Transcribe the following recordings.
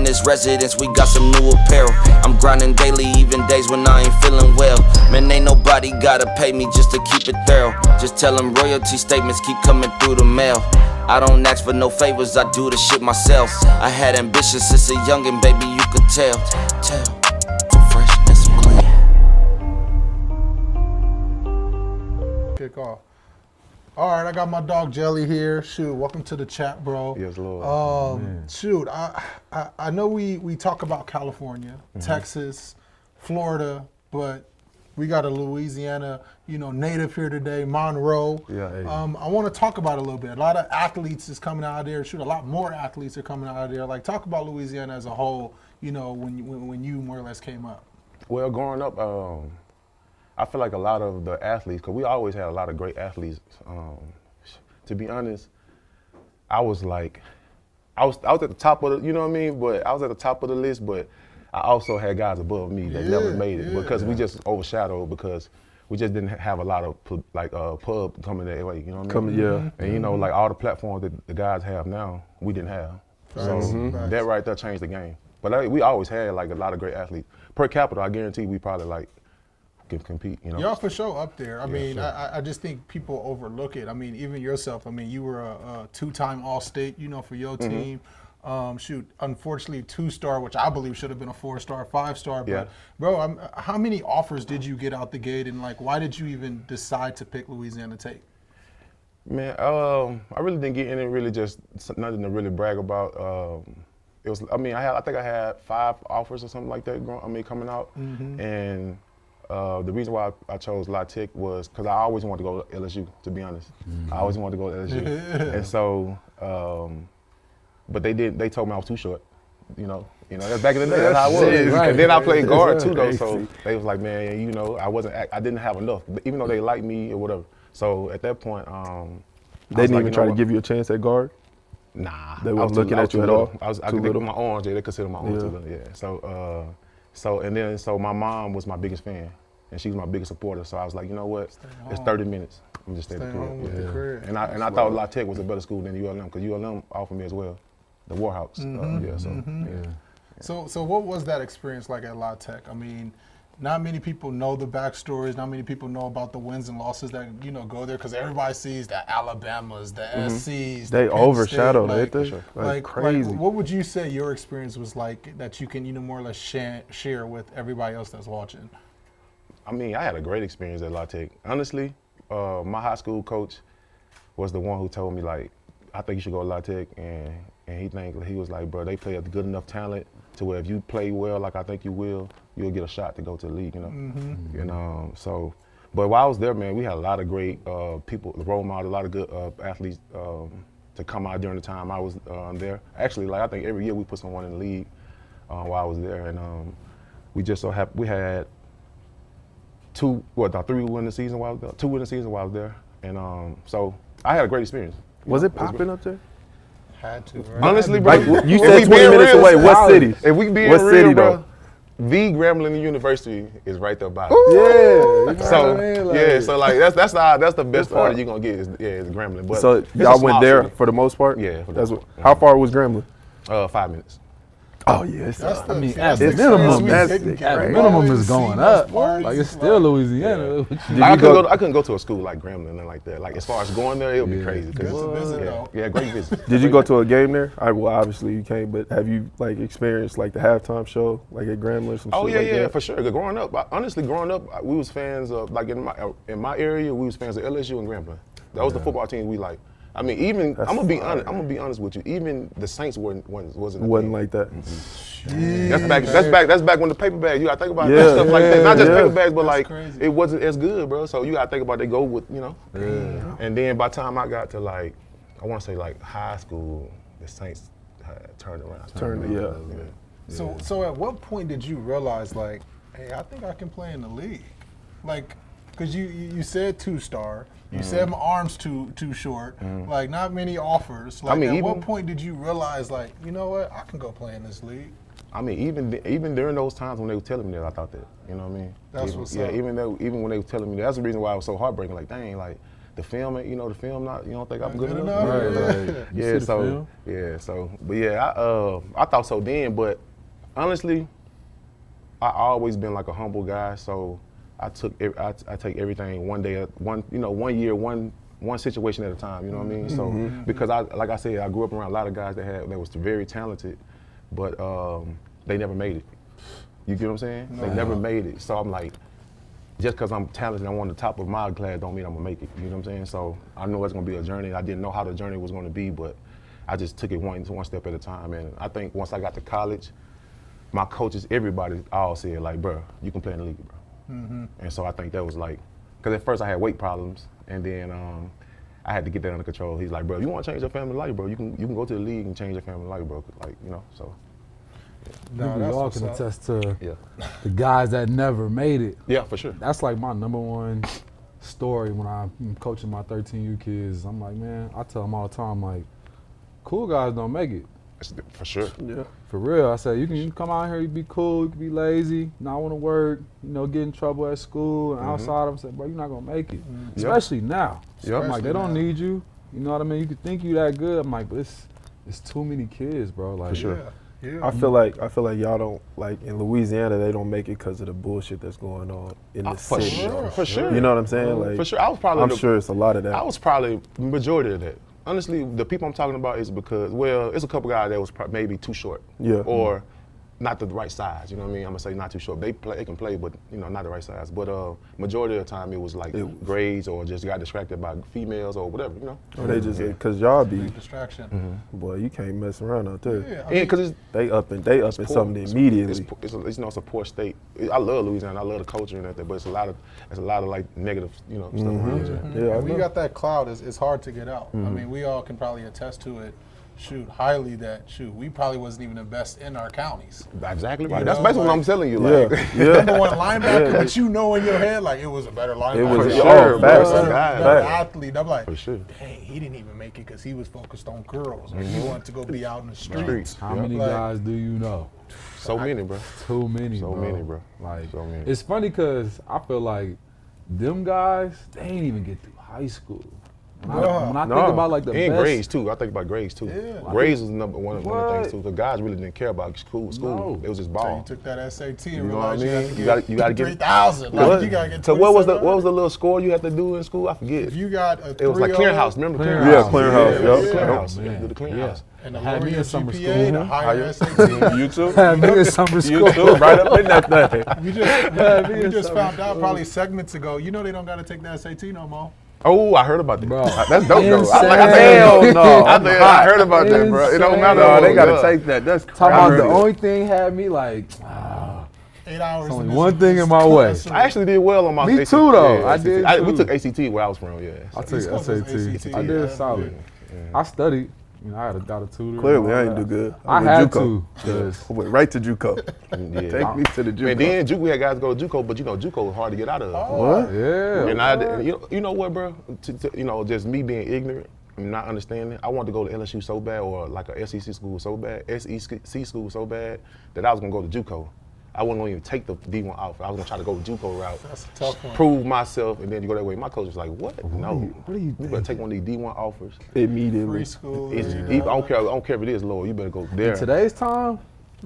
in this residence, we got some new apparel. I'm grinding daily, even days when I ain't feeling well. Man, ain't nobody gotta pay me just to keep it thorough. Just tell them royalty statements keep coming through the mail. I don't ask for no favors, I do the shit myself. I had ambition since a youngin', baby, you could tell. So fresh and so clean. Kick off. All right, I got my dog Jelly here. Shoot, welcome to the chat, bro. Yes, Lord. Shoot, I know we talk about California, Texas, Florida, but we got a Louisiana, native here today, Monroe. Yeah. Hey. I want to talk about it a little bit. A lot of athletes is coming out of there. Shoot, a lot more athletes are coming out of there. Like, talk about Louisiana as a whole. When you more or less came up. Well, growing up, I feel like a lot of the athletes, because we always had a lot of great athletes. To be honest, I was at the top of the, you know what I mean? But I was at the top of the list, but I also had guys above me that never made it because we just overshadowed because we just didn't have a lot of pub coming that way, you know what I mean? And like all the platforms that the guys have now, we didn't have. So that right there changed the game. But we always had like a lot of great athletes. Per capita, I guarantee we probably like can compete, Y'all for sure up there. I mean, sure. I just think people overlook it. I mean, even yourself, I mean, you were a two-time All-State, for your team. Shoot, unfortunately, 2-star, which I believe should have been a 4-star, 5-star. But, bro, how many offers did you get out the gate, and like, why did you even decide to pick Louisiana Tech? Man, I really didn't get any really just nothing to really brag about. It was, I think I had 5 offers or something like that. Coming out, and the reason why I chose La Tech was because I always wanted to go to LSU. To be honest, I always wanted to go to LSU, and so. But they told me I was too short, that's back in the day, that's how it was. Right. And then I played guard too though, so they was like, man, I didn't have enough, even though they liked me or whatever. So at that point, they didn't even try to give you a chance at guard? Nah. They weren't looking at you at all? I could look at my arms, they consider my arms too little, So my mom was my biggest fan, and she was my biggest supporter, so I was like, you know what, it's 30 minutes. I'm just staying at the crib. And I thought La Tech was a better school than ULM because ULM offered me as well, the Warhawks. So what was that experience like at La Tech? I mean, not many people know the backstories. Not many people know about the wins and losses that go there because everybody sees the Alabamas, the SCs. They overshadow like crazy. Like, what would you say your experience was like that you can more or less share with everybody else that's watching? I mean, I had a great experience at La Tech. Honestly. My high school coach was the one who told me, like, I think you should go to La Tech, and he was like, bro, they play a good enough talent to where if you play well like I think you will, you'll get a shot to go to the league, So, but while I was there, man, we had a lot of great people, role models, a lot of good athletes to come out during the time I was there. Actually, like I think every year we put someone in the league while I was there, and we just so happened we had 3 winning season while I was there, 2 winning season while I was there, and so I had a great experience. Was it popping up there? Had to, right? Honestly, bro. Like, you said 20 minutes away. What city? If we being what real, city, bro, though? the Grambling University is right there by. So so like that's the best part you're gonna get is Grambling. But so y'all went there for the most part. Yeah. How far was Grambling? 5 minutes. Oh yes, at minimum, minimum is going up. Like it's still Louisiana. I couldn't go to a school like Grambling and like that. Like as far as going there, it would be crazy. Good to visit though. Yeah, great visit. Did you go to a game there? Well, obviously you can't, but have you like experienced like the halftime show like at Grambling? Oh yeah, for sure. Growing up, honestly, we was fans of like in my area, we was fans of LSU and Grambling. That was the football team we liked. I mean, even I'm gonna be honest with you. Even the Saints wasn't like that. That's back when the paper bags. You gotta think about stuff like that. Not just paper bags, but like it wasn't as good, bro. So you gotta think about they go with And then by the time I got to like, I want to say like high school, the Saints turned around. So at what point did you realize like, hey, I think I can play in the league, like? Because you said 2-star, you said my arm's too short, like not many offers. Like at what point did you realize like, you know what, I can go play in this league? I mean, even during those times when they were telling me that, I thought that, you know what I mean? That's what's up. Even when they were telling me that, that's the reason why I was so heartbreaking. Like, dang, like the film, you know, the film not, you don't think I'm good Good enough? enough. I thought so then, but honestly, I always been like a humble guy, so I take everything one day, one year, one situation at a time. You know what I mean? So because like I said, I grew up around a lot of guys that was very talented, but they never made it. You get what I'm saying? No. They never made it. So I'm like, just because I'm talented and I'm on the top of my class don't mean I'm gonna make it. You know what I'm saying? So I know it's gonna be a journey. I didn't know how the journey was gonna be, but I just took it one step at a time. And I think once I got to college, my coaches, everybody all said like, bro, you can play in the league, bro. And so I think that was like, because at first I had weight problems, and then I had to get that under control. He's like, bro, you want to change your family life, bro? You can go to the league and change your family life, bro. Like, you know, so. No, We that's all what's can up. attest to Yeah. the guys that never made it. Yeah, for sure. That's like my number one story when I'm coaching my 13U kids. I'm like, man, I tell them all the time, like, cool guys don't make it. For sure. Yeah. For real, I say you can come out here, you be cool, you can be lazy, not want to work, get in trouble at school and outside of them. Say, bro, you're not gonna make it, especially now. Yep. I'm like, they don't need you. You know what I mean? You could think you that good. I'm like, but it's too many kids, bro. Like, For sure. Yeah. I feel like y'all don't, like, in Louisiana they don't make it because of the bullshit that's going on in the For city. sure. For sure. You know what I'm saying? Like, For sure. I was probably I'm sure it's a lot of that. I was probably majority of that. Honestly, the people I'm talking about is because, well, it's a couple guys that was maybe too short. Yeah. Or not the right size, you know what I mean? I'm gonna say not too short. They can play, but not the right size. But majority of the time it was like grades or just got distracted by females or whatever, you know? Or they just, because y'all be, Distraction. boy, you can't mess around out there. Yeah, I And mean, because They up and something immediately. it's a poor state. I love Louisiana. I love the culture and everything, but it's a lot of like negative, stuff around here. Yeah, I when you know. got that cloud, it's hard to get out. I mean, we all can probably attest to it. Highly that we probably wasn't even the best in our counties. Exactly right. You That's know, basically what like- I'm telling you. Yeah, Like, yeah. Number one linebacker, but in your head, like it was a better linebacker. It was For a sure, facts, bro. better Facts. athlete. I'm like, For sure. dang, he didn't even make it because he was focused on girls. Or he wanted to go be out in the streets. Streets. how Yeah. many Like- guys do you know? So many, bro. Too many, So bro. many, bro. Like, So many. it's funny because I feel like them guys, they ain't even get through high school. When I think about like the and best, grades too. I think about grades too. Yeah. Grades is one of the What? things too. The guys really didn't care about school. No. It was just So you ball. took that SAT and You know what I realized you had mean? to You get gotta get 3,000. Like, you gotta get So what was the 2,700. little score you had to do in school? I forget. If you got a It was like 3.0 clearinghouse. Remember the Clearinghouse. clearinghouse? Yeah, clearinghouse, Yeah, yep. clearinghouse. Oh, You man. do the clearinghouse. and the Had lower me your in summer GPA, school. the higher SAT. You too? had me in summer You school. too? Right up in that thing. We me in just summer found out probably segments ago. You know they don't got to take the SAT no more. Oh, I heard about that. Bro. That's dope though. Insane. Hell no. I heard about that, bro. It don't Insane. matter. No, they gotta Yeah. take that. That's Talking about crazy. the only thing had me like, 8 hours. only in this- one thing this in my way. classroom. I actually did well on my Me ACT. too, though. Yeah, I ACT. did We too. took ACT where I was from, yeah. I East took Coast was SAT. ACT, I did yeah. solid. I studied. I got a tutor. Clearly, and all I ain't that. do good. I went had JUCO. to. 'Cause I went right to JUCO. Yeah. Take me to the JUCO. And then JUCO, we had guys go to JUCO, but JUCO was hard to get out of. What? yeah. And I, you know what, bro? Just me being ignorant and not understanding. I wanted to go to LSU so bad, or like a SEC school so bad, SEC school so bad that I was gonna go to JUCO. I wasn't gonna even take the D1 off. I was gonna try to go the JUCO route, That's a tough one. prove myself, and then you go that way. My coach was like, "What? No, what are you better take one of these D1 offers. Immediately. Preschool. I don't care if it is low. You better go there." In today's time,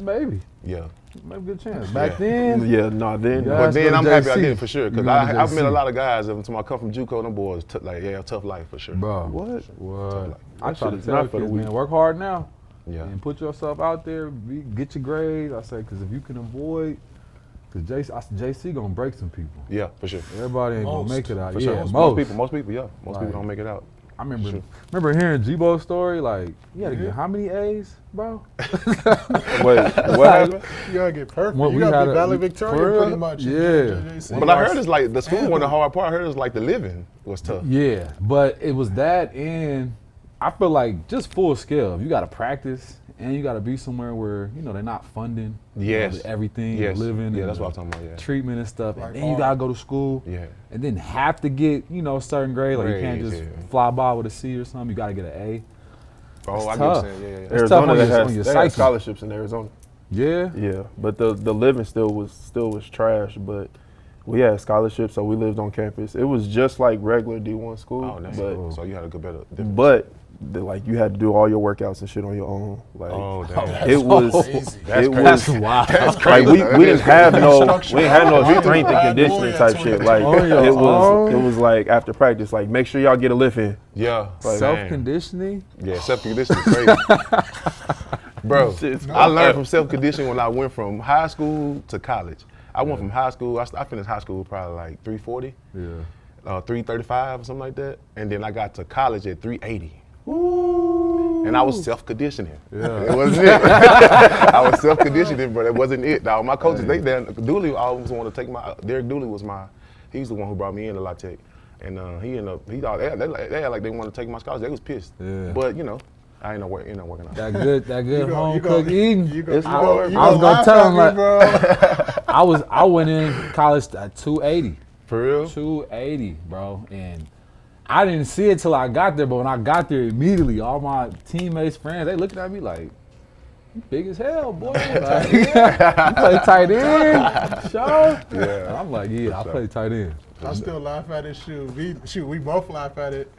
maybe. Yeah. Maybe a good chance. Back then, Yeah, no, then. Yeah. But Let's then go I'm to happy I JC. did it for sure, because You go to I've met a JC. lot of guys. Until I come from JUCO, them boys tough life for sure. bro. What? What? I That try shit to is tell not for the kids, weak. man, work hard now. Yeah. And put yourself out there. Get your grades. I say, because if you can avoid, because JC gonna break some people. Yeah, for sure. Everybody ain't Most. gonna make it out. For Yeah, sure. most. Most people, yeah. Most Like, people don't make it out. I remember Sure. hearing G-Bo's story. Like, you had to get how many A's, bro? Wait, what happened? You gotta get perfect. What You we gotta had be a- Valley for Victoria real? pretty much. Yeah. But I heard it's like the school wasn't the hard part. I heard it's like the living was tough. Yeah, but it was that, and I feel like just full scale. You got to practice, and you got to be somewhere where they're not funding Yes. everything, Yes. living, Yeah, and that's what I'm talking about. Yeah. treatment and stuff. Like And then you art. got to go to school, Yeah. and then have to get certain grade. Like you can't Grades, just yeah. fly by with a C or something. You got to get an A. Oh, I get what tough. you're saying. Yeah. It's tough Arizona, on they your had psyche. scholarships in Arizona. Yeah, Yeah, but the living still was trash. But we had scholarships, so we lived on campus. It was just like regular D1 school. Oh, that's but, cool. So you had a good bit of difference. But like you had to do all your workouts and shit on your own. Like damn. it was, crazy. That's wild. That's like crazy. we didn't have no Structure. strength and conditioning type shit. Like it was like after practice, like make sure y'all get a lift in. Yeah. Like, Self-conditioning? Yeah, self-conditioning is crazy. Bro, I learned from self-conditioning when I went from high school to college. I went from high school, I finished high school probably like 340, 335 or something like that. And then I got to college at 380. Ooh. And I was self-conditioning. Yeah. It wasn't it. I was self-conditioning, but it wasn't it. Now, my coaches, Dooley always wanted to take Derek Dooley he's the one who brought me into La Tech. And he ended up, they had like they wanted to take my scholarship. They was pissed. Yeah. But, you know, I ain't working out. That good home cooked eating. I was gonna gonna tell him like, bro. I went in college at 280. For real? 280, bro. And I didn't see it till I got there, but when I got there immediately, all my teammates, friends, they looking at me like, you big as hell, boy. Like, you play tight end, sure. Yeah. And I'm like, yeah, I play tight end. I still laugh at it. We both laugh at it.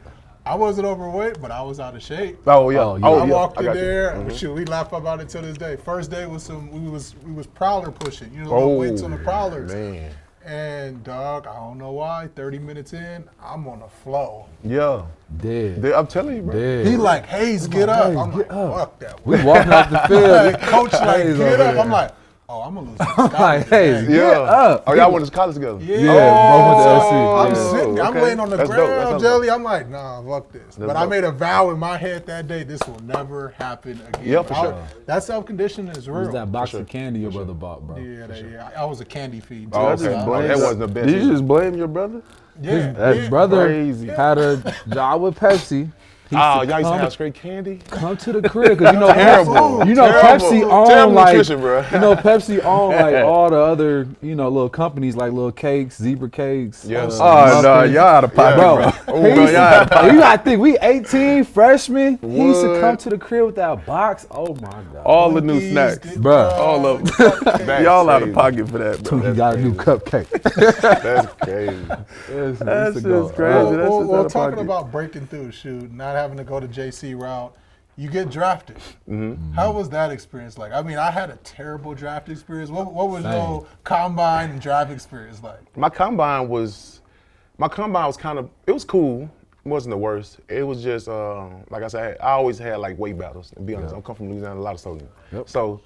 I wasn't overweight, but I was out of shape. Oh yeah. I walked in there. We laugh about it to this day. First day was we was prowler pushing. You know, weights on the prowlers. Man. And dog, I don't know why. 30 minutes in, I'm on a flow. Yeah. Dead. I'm telling you, bro. Dead. He like, Hayes, get up. Hayes, I'm like, get up. fuck that. We walking off the field. Coach like, Hayes get over up. there. I'm like, oh, I'm gonna lose. Like, Hayes, today. get up. Oh, y'all went to college together? Yeah. both went to LC. I'm Yeah. sitting. I'm Okay. laying on the That's dope. ground, That's Jelly. I'm like, nah, fuck this. But I dope. made a vow in my head that day, this will never happen again. Yeah, for sure. That self-conditioning is It was real. that box of candy your brother bought, bro. Yeah. I was a candy feed. Oh, too, okay. so I That was- wasn't the best. Did you just blame your brother? His brother Crazy. had a job with Pepsi. He Oh, used to y'all used to come- have straight candy? Come to the crib, cause you know Terrible. You know Terrible. Pepsi own Terrible like nutrition, bro. you know Pepsi own like all the other little companies like little cakes, zebra cakes. Yes. Oh no, muffins. y'all out of pocket, Bro, bro. he used to, you gotta think we 18 freshmen. He used to come to the crib with that box. Oh my god, All the new Cookies, snacks, Bruh. all of them. That's Y'all out of crazy. pocket for that, bro. he got a new cupcake. That's crazy. That's just crazy. Well, That's just out of talking pocket. about breaking through, not having to go to JC route, you get drafted. Mm-hmm. How was that experience like? I mean, I had a terrible draft experience. What was your combine and draft experience like? My combine was kind of, it was cool. It wasn't the worst. It was just, like I said, I always had like weight battles, to be honest. I'm come from Louisiana, a lot of sodium. Yep. So,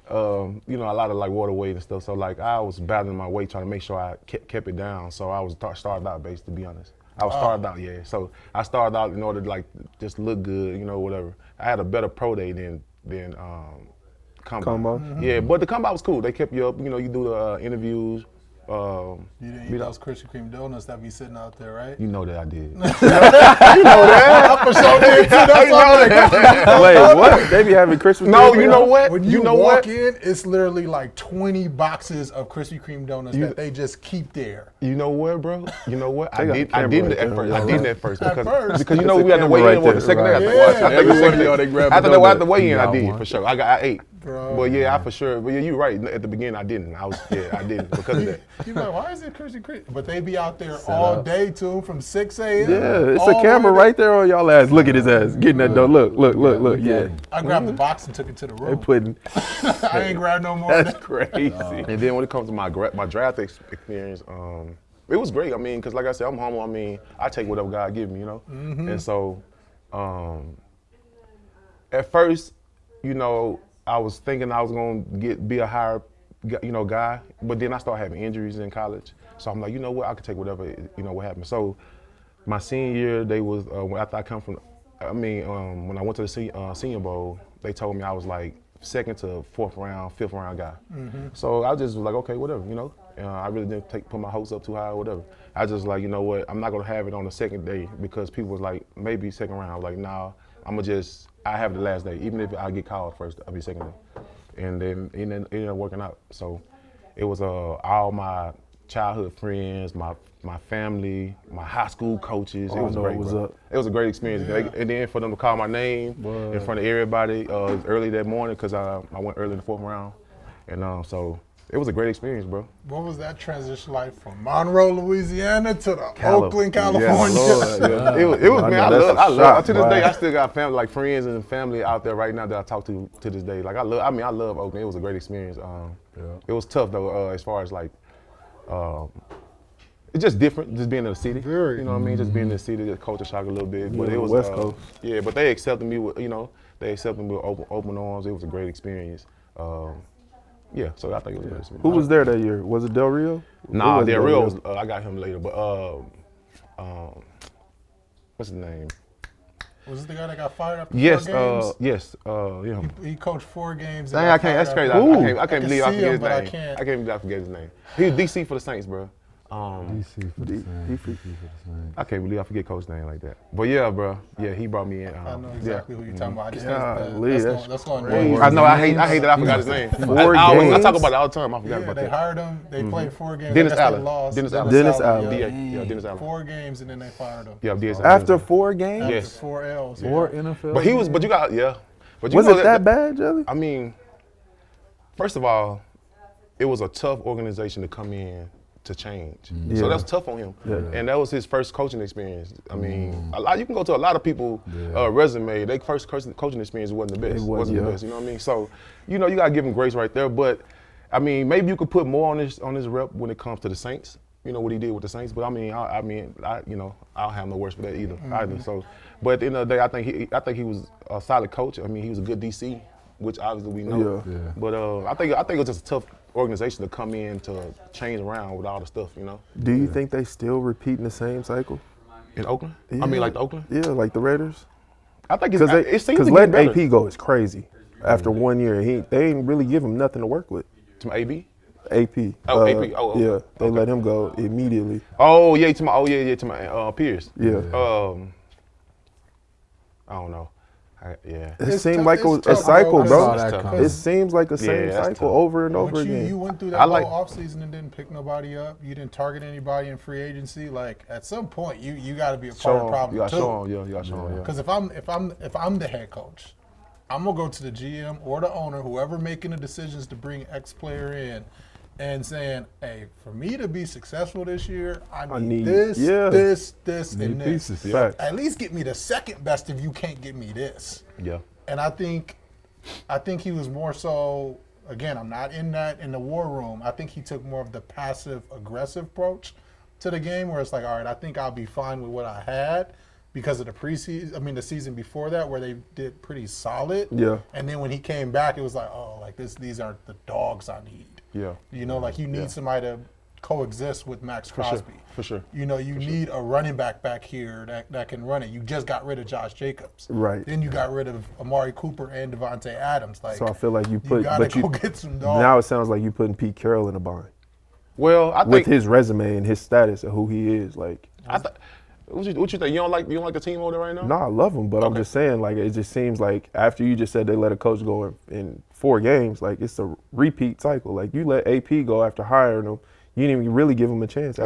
a lot of like water weight and stuff. So like I was battling my weight, trying to make sure I kept it down. So I was started out base, to be honest. I was started out, yeah. So I started out in order to like just look good, whatever. I had a better pro day than combine. Combo? Yeah, but the combine was cool. They kept you up. You do the interviews. You didn't eat those Krispy Kreme donuts that be sitting out there, right? You know that I did. I for sure did too. That's why I'm like, Wait, what? They be having Christmas? No, trees you now? know what? when you walk in, it's literally like 20 boxes of Krispy Kreme donuts that they just keep there. You know what, bro? You know what? I got did. the I camera didn't right at there. first. I At didn't at first because first. we had to camera weigh right in. What the there, second day? I right. think Yeah. I think the Everywhere second y'all, day. they grab a After donut. the weigh in, I Got did one. for sure. I ate. Bro. But yeah, I for sure. But yeah, you're right. At the beginning, I didn't. I didn't because of that. You're like, why is it Krispy Kreme? But they be out there all day too, from 6 a.m. Yeah, it's all a the camera way to- right there on y'all ass. Look at his ass getting that dough. Look. Yeah, I grabbed the box and took it to the they room. putting. I ain't grabbed no more. That's crazy. And then when it comes to my draft experience, it was great. I mean, because like I said, I'm humble. I mean, I take whatever God give me, And so, at first, I was thinking I was gonna be a higher, guy. But then I started having injuries in college. So I'm like, you know what? I could take whatever, what happened. So, my senior year, they was after I come from. I mean, when I went to the Senior Bowl, they told me I was like second to fourth round, fifth round guy. So I just was like, okay, whatever, I really didn't put my hopes up too high or whatever. I just like, you know what, I'm not gonna have it on the second day because people was like, maybe second round. I was like, nah, I have the last day. Even if I get called first, I'll be second day. And then it ended up working out. So it was all my childhood friends, my family, my high school coaches. It was great. It was a great experience. And then for them to call my name in front of everybody early that morning because I went early in the fourth round. And so It was a great experience, bro. What was that transition like from Monroe, Louisiana to the Cali- Oakland, Yeah, California? Lord, yeah. It was I man. know, I that's a love. shock, To this boy. day, I still got family, like friends and family out there right now that I talk to this day. Like I love Oakland. It was a great experience. It was tough though, as far as like, it's just different, just being in the city. Very. You know what I mean? Just being in the city, the culture shock a little bit. But Yeah, it was West Coast. Yeah, but they accepted me with, they accepted me with open arms. It was a great experience. Yeah, so I think it was a great experience. Who was there that year? Was it Del Rio? Nah, Who was Del Rio was, I got him later, but what's his name? Was this the guy that got fired after Yes, 4 games? yeah. He coached 4 games. Dang, I can't. That's crazy. I can't believe I see forget him, his but I name. can't. I can't believe I forget his name. He was DC for the Saints, bro. DC for the Saints. I can't believe I forget coach's name like that. But yeah, bro. Yeah, he brought me in. I know exactly who you're talking about. I just Golly, that's going crazy. I know. I hate that I forgot his name. I games? talk about it all the time. I forgot Yeah, about they that. hired him. They played 4 games. Dennis I guess they Allen. lost. Dennis Allen. Dennis Allen. Yeah, Yeah. Dennis Allen. 4 games and then they fired him. Yeah, Dennis After Allen. 4 games? After Yes. 4 L's. Or Yeah. NFL. But he was. But you got. Yeah. But you Was know it that bad, Jelly? I mean, first of all, it was a tough organization to come in to change. So Yeah. that's tough on him. Yeah. And that was his first coaching experience. I mean, you can go to a lot of people resume, their first coaching experience wasn't the best. It wasn't, the yeah. best, you know what I mean? So, you gotta give him grace right there. But I mean, maybe you could put more on his rep when it comes to the Saints. You know what he did with the Saints, but I don't have no words for that either. So, but at the end of the day, I think he was a solid coach. I mean, he was a good DC, which obviously we know. Yeah. Yeah. But I think it was just a tough organization to come in to change around with all the stuff, Do you think they still repeating the same cycle? In Oakland? Yeah. I mean, like the Oakland? Yeah, like the Raiders? I think it seems to Because get letting better. AP go is crazy. After 1 year, they ain't really give him nothing to work with. To AB? AP. Oh, AP. Oh, yeah, they okay. let him go immediately. Oh yeah, to my Pierce. Yeah. I don't know. Yeah. It It's seemed tough- like it's a tough, cycle, bro, bro. It's tough. It seems like the same that's cycle tough. over and over But again. you went through that I whole like- offseason and didn't pick nobody up. You didn't target anybody in free agency. Like at some point, you got to be a part of the problem You got too. show him. Yeah, you got show him. Yeah. Because if I'm the head coach, I'm gonna go to the GM or the owner, whoever making the decisions to bring X player in, and saying, "Hey, for me to be successful this year, I need this, yeah. this, Need and this. pieces. Fact. At least get me the second best if you can't get me this." Yeah. And I think he was more so. Again, I'm not in the war room. I think he took more of the passive aggressive approach to the game, where it's like, all right, I think I'll be fine with what I had because of the preseason. I mean, the season before that, where they did pretty solid. Yeah. And then when he came back, it was like, oh, like these aren't the dogs I need. Yeah. Like you need somebody to coexist with Max Crosby. For sure. You need a running back here that can run it. You just got rid of Josh Jacobs. Right. Then you got rid of Amari Cooper and Devontae Adams. Like, So I feel like you gotta go get some dogs. now it sounds like you putting Pete Carroll in a bind Well, I with think his resume and his status of who he is. Like, what you think? You don't like the team over there right now? no, I love him, but I'm just saying, like, it just seems like after you just said they let a coach go in 4 games, like it's a repeat cycle. Like you let AP go after hiring him, you didn't even really give him a chance. After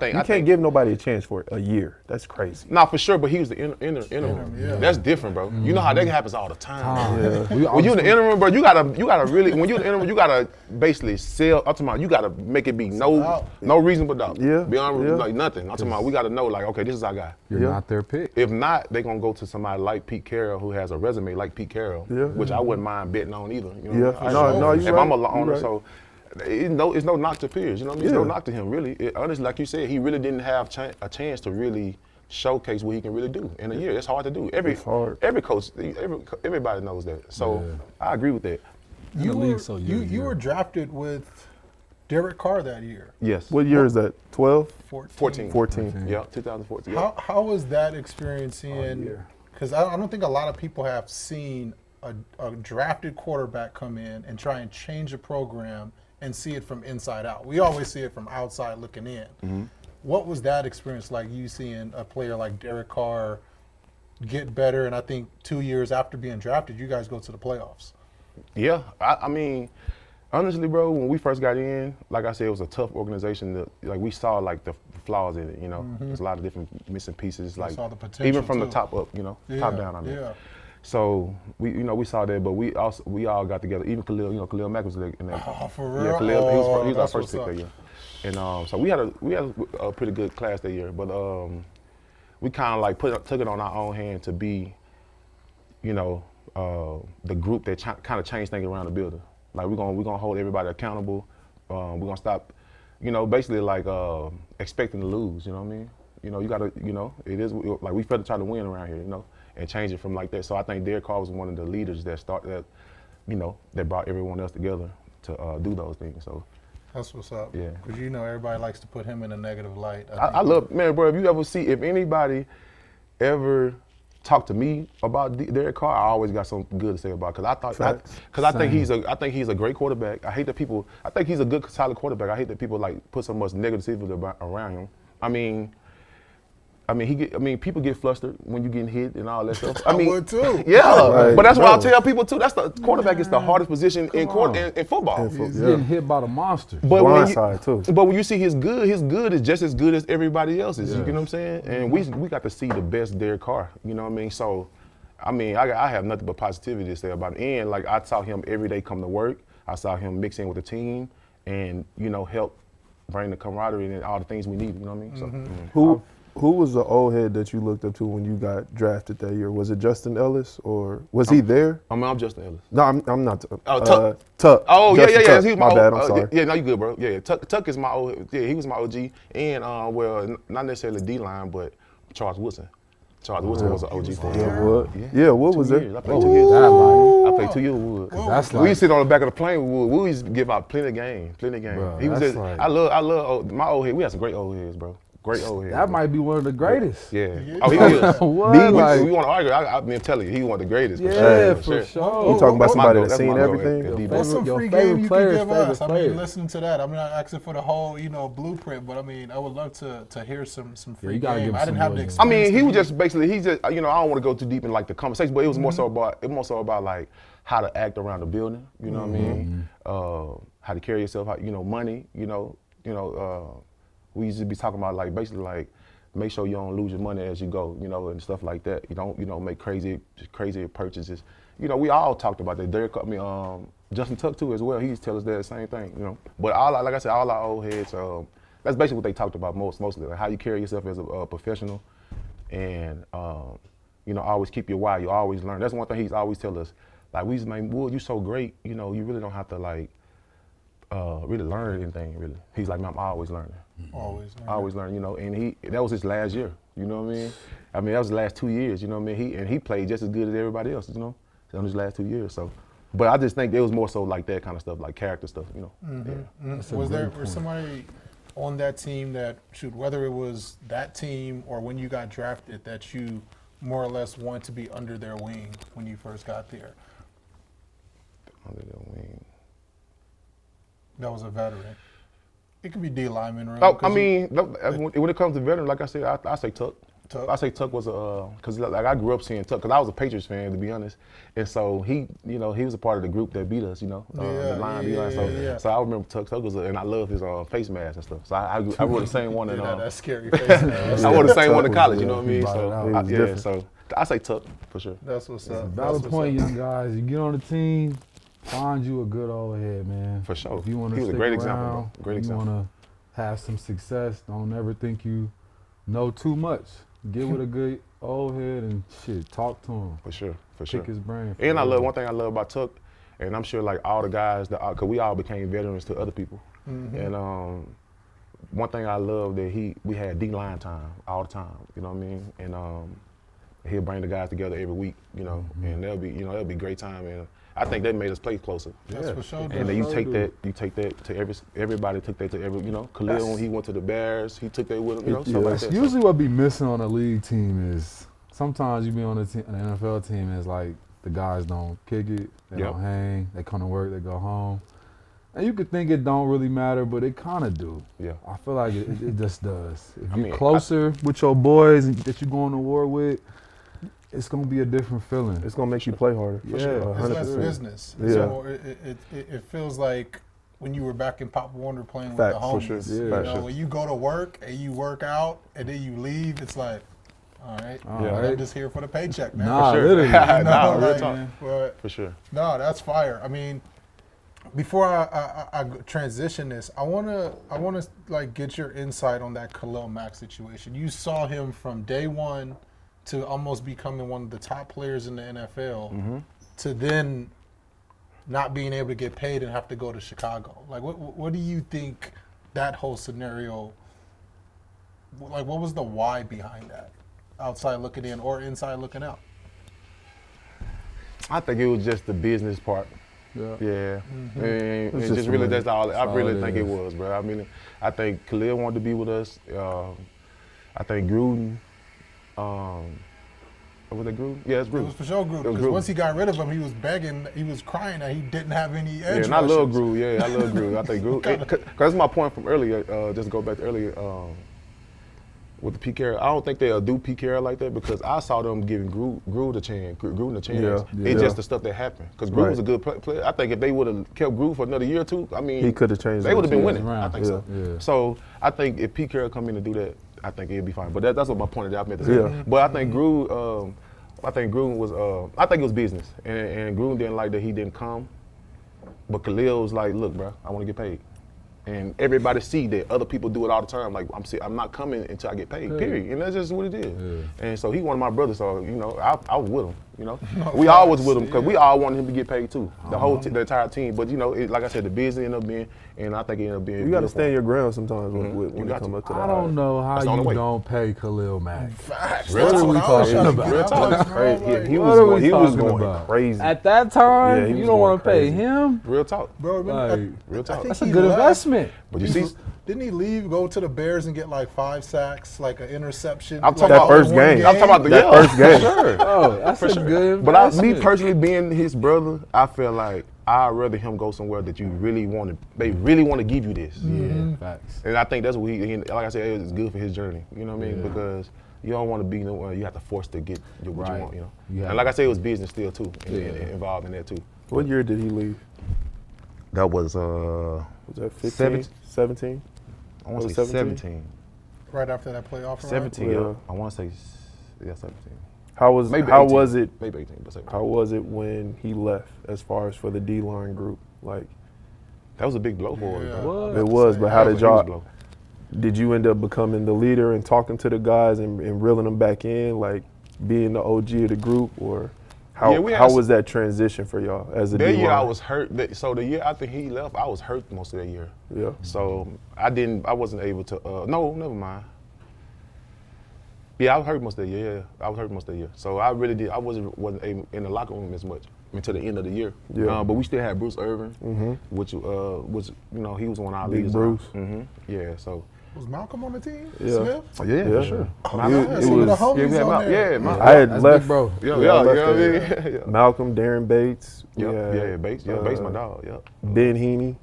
Nah, you can't give nobody a chance for a year. That's crazy. Nah, for sure, but he was the interim. Yeah. That's different, bro. You know how that happens all the time. Yeah. When you in the interim, bro, you gotta really, when you in the interim, you gotta basically sell. I'm talking about, you gotta make it be no reasonable doubt. Yeah, Beyond yeah. like nothing. I'm talking about, we gotta know, like, okay, this is our guy. You're Yeah. not their pick. If not, they gonna go to somebody like Pete Carroll, who has a resume like Pete Carroll, Yeah. which I wouldn't mind betting on either. You know? Yeah. No, if you're I'm a right. owner, You're right. so it's no knock to Pierce. You know what I mean? It's no Yeah. knock to him, really. Honestly, like you said, he really didn't have a chance to really showcase what he can really do in a year. It's hard to do. It's hard. Every coach, everybody knows that. So I agree with that. you the were, league so you young. were drafted with Derek Carr that year. Yes. What year is that? 12? 14. 14. Yeah, 2014. Yeah. How was that experience in? Because I don't think a lot of people have seen a drafted quarterback come in and try and change a program and see it from inside out. We always see it from outside looking in. Mm-hmm. What was that experience like, you seeing a player like Derek Carr get better? And I think 2 years after being drafted, you guys go to the playoffs. Yeah, I mean, honestly, bro, when we first got in, like I said, it was a tough organization. Like we saw like the flaws in it. There's a lot of different missing pieces. Like saw the potential, even from the too. top up, top down. I mean. Yeah. So we saw that, but we all got together. Even Khalil, Khalil Mack was there in that. Oh, for real? Yeah, Khalil, he was our that's first pick what's that year. And so we had a pretty good class that year, but we kind of like took it on our own hand to be, the group that kind of changed things around the building. Like we're gonna hold everybody accountable. We're gonna stop, basically like expecting to lose. You know what I mean? You gotta, it is like we felt to try to win around here, and change it from like that. So I think Derek Carr was one of the leaders that brought everyone else together to do those things. So. That's what's up. Yeah. Because everybody likes to put him in a negative light. I love, man, bro, if anybody ever talked to me about Derek Carr, I always got something good to say about it. I think he's a great quarterback. I think he's a good, solid quarterback. I hate that people like put so much negativity around him. People get flustered when you getting hit and all that stuff. I would too. Yeah, Right, but that's why I bro. tell people too. That's the quarterback is the hardest position in football. He's getting hit by the monster. But Blindside too. But when you see his good is just as good as everybody else's. You get what I'm saying? And we got to see the best Derek Carr. You know what I mean? So, I have nothing but positivity to say about it. And like I saw him every day come to work. I saw him mix in with the team, and help bring the camaraderie and all the things we need. You know what I mean? So. Who was the old head that you looked up to when you got drafted that year? Was it Justin Ellis or was he there? I'm Justin Ellis. No, I'm not. Tuck. Tuck. Oh, Justin yeah. Tuck. He was my my bad. old, I'm sorry. Yeah, no, you good, bro. Yeah, Tuck is my old. Yeah, he was my OG, and not necessarily D-line, but Charles Woodson. Charles Woodson was an OG for him. Yeah, Wood. Yeah, Wood was there. I played 2 years. I played 2 years with Wood. That's We like, used to sit on the back of the plane with Wood. We used to give out plenty of game. Bro, He was that's just, like- I love my old head. We had some great old heads, bro. Great old heads. that bro. might be one of the greatest. Yeah. Oh, he was. What? We Like, want to argue. I've been telling you, he one of the greatest. yeah, for for sure. You talking about somebody that's That's my seen goal everything? at D-ball. What's some Your free favorite game you players, can give us? favorite players. Listening to that. I'm not asking for the whole, blueprint, but I would love to hear some free you gotta game. give I some didn't have the more. experience. He to was be- just basically, I don't want to go too deep in like the conversation, but it was more so about like how to act around the building. You know what I mean? How to carry yourself. How, money. We used to be talking about like basically like make sure you don't lose your money as you go. And stuff like that. You don't make crazy purchases. We all talked about that. Justin Tuck too as well. He used to tell us that same thing. But like I said, all our old heads. That's basically what they talked about mostly, like how you carry yourself as a professional, and always keep your why. You always learn. That's one thing he's always tell us. Like we used to make, Wood, you so great. You really don't have to like really learn anything. Really, he's like, man, I'm always learning. Always learning. And that was his last year. You know what I mean? That was the last 2 years. You know what I mean? He played just as good as everybody else. On his last 2 years. So. But I just think it was more so like that kind of stuff, like character stuff. Yeah. Was somebody on that team that, whether it was that team or when you got drafted, that you more or less want to be under their wing when you first got there? Under their wing. That was a veteran. It could be D lineman. Really, when it comes to veteran, like I said, I say Tuck. Tuck? I say Tuck was because like I grew up seeing Tuck because I was a Patriots fan, to be honest, and so he was a part of the group that beat us, the line. So I remember Tuck was, and I love his face mask and stuff. So I wore the same one. That scary face mask. I wore the same one in Tuck college. was, You know what I mean? was So different. so I say Tuck for sure. That's what's up. Valid That's what's point, up. young guys. You get on the team, find you a good old head, man. For sure. If you want to He was a stick great around, example, bro. Great example. You want to have some success. Don't ever think you know too much. Get with a good old head and talk to him. For sure. Pick his brain. And one thing I love about Tuck, and I'm sure like all the guys because we all became veterans to other people. And one thing I love that we had D-line time all the time. You know what I mean? And he'll bring the guys together every week. And that'll be a great time. And I think that made us play closer. That's for sure. And then you take that to everybody took that to every, Khalil when he went to the Bears, he took that with him, stuff like that. Usually what be missing on a league team is sometimes you be on an NFL team and it's like the guys don't kick it, they don't hang, they come to work, they go home. And you could think it don't really matter, but it kind of do. Yeah. I feel like it just does. If you're closer with your boys that you're going to war with, it's going to be a different feeling. It's going to make you play harder. Yeah. It's less business. Yeah. So it feels like when you were back in Pop Warner playing with the homies. For sure. When you go to work and you work out and then you leave, it's like, All right. right. I'm just here for the paycheck, man. Nah, For sure. literally. Nah, real like, talk. but For sure. no, that's fire. I mean, before I transition this, I wanna like get your insight on that Khalil Mack situation. You saw him from day one to almost becoming one of the top players in the NFL, to then not being able to get paid and have to go to Chicago. Like, what do you think that whole scenario? Like, what was the why behind that? Outside looking in or inside looking out? I think it was just the business part. Yeah. And It's just just really, money. that's all. I That's really all it think it is. was, bro. I mean, I think Khalil wanted to be with us. I think Gruden. Was it Gruden? Yeah, it's It was Gruden. for sure Gruden. It was Because Gruden. once he got rid of him, he was begging, he was crying that he didn't have any edge Yeah, and I love rushers. Gruden. Yeah, I love Gruden. I think Gruden. Because that's my point from earlier. Just to go back to earlier with the Pete Carroll. I don't think they'll do Pete Carroll like that because I saw them giving Gruden a chance. Yeah. It's Yeah. just the stuff that happened. Because Gruden was a good player. I think if they would have kept Gruden for another year or two, I mean, He could have changed. they would have been the winning. around. I think so. Yeah. So I think if Pete Carroll come in and do that, I think it'd be fine. But that's what my point that I meant to say. Yeah. But I think Gruden was. I think it was business, and Gruden didn't like that he didn't come. But Khalil was like, "Look, bro, I want to get paid." And everybody see that other people do it all the time. Like I'm not coming until I get paid. Yeah. Period. And that's just what it is. Yeah. And so he one of my brothers. So I was with him. We all was with him because we all wanted him to get paid too. The entire team. But like I said, the business ended up being, and I think it ended up being. You got to beautiful. stand your ground sometimes when You it got come to. up to that. I don't know how That's the only you way. don't pay Khalil Mack. Facts. Real That's talk. what I was trying to get Real out talk. of, bro. He Like, he What was are we going, he was talking going about? crazy. At that time, Yeah, he you was don't want to going pay crazy. him. Real talk. Bro, remember, Like, Real talk. think That's a he good left. investment. But you see, Didn't he leave, go to the Bears and get like 5 sacks, like an interception? I'm talking like, about in first one game. I'm talking about the That first game. Sure. Oh, that's a good But me investment. personally, being his brother, I feel like I'd rather him go somewhere that you really want to. They really want to give you this. Yeah, facts. And I think that's what he like I said, it's good for his journey. You know what I mean? Yeah. Because you don't want to be nowhere you have to force to get what Right. you want. Yeah. And like I said, it was business still too, and Yeah. involved in that too. What year did he leave? That was Was that 15? 17? 17? I want to Was say it 17? 17. Right after that playoff run? 17. Yeah. Yeah. I want to say 17. How was Maybe how 18. was it? Maybe 18, but 17. How was it when he left? As far as for the D-line group, like That was a big blow for us. Yeah. bro. What? it was. But how That did was a huge y'all? blow. Did you end up becoming the leader and talking to the guys and reeling them back in, like being the OG of the group, or how Yeah, we had how some- was that transition for y'all as a That D-line? year I was hurt. So the year after he left, I was hurt most of that year. Yeah. So I wasn't able to. No, never mind. Yeah, I was hurt most of the year. Yeah, I was hurt most of the year. So I really did. I wasn't able in the locker room as much until the end of the year. Yeah. But we still had Bruce Irvin, which was he was one of our Big leaders. Bruce. Yeah. So. Was Malcolm on the team? Yeah. Smith? Yeah, Yeah. for sure. Oh, Malcolm- yeah, it some of the was- homies yeah, we had on Malcolm. there. Yeah, Malcolm. I had That's left. big, bro. Yeah, I yeah, left yeah, there. yeah. Malcolm, Darren Bates. we Yeah, had, yeah, Bates. Yeah, Bates, my dog. Yeah. Ben Heaney.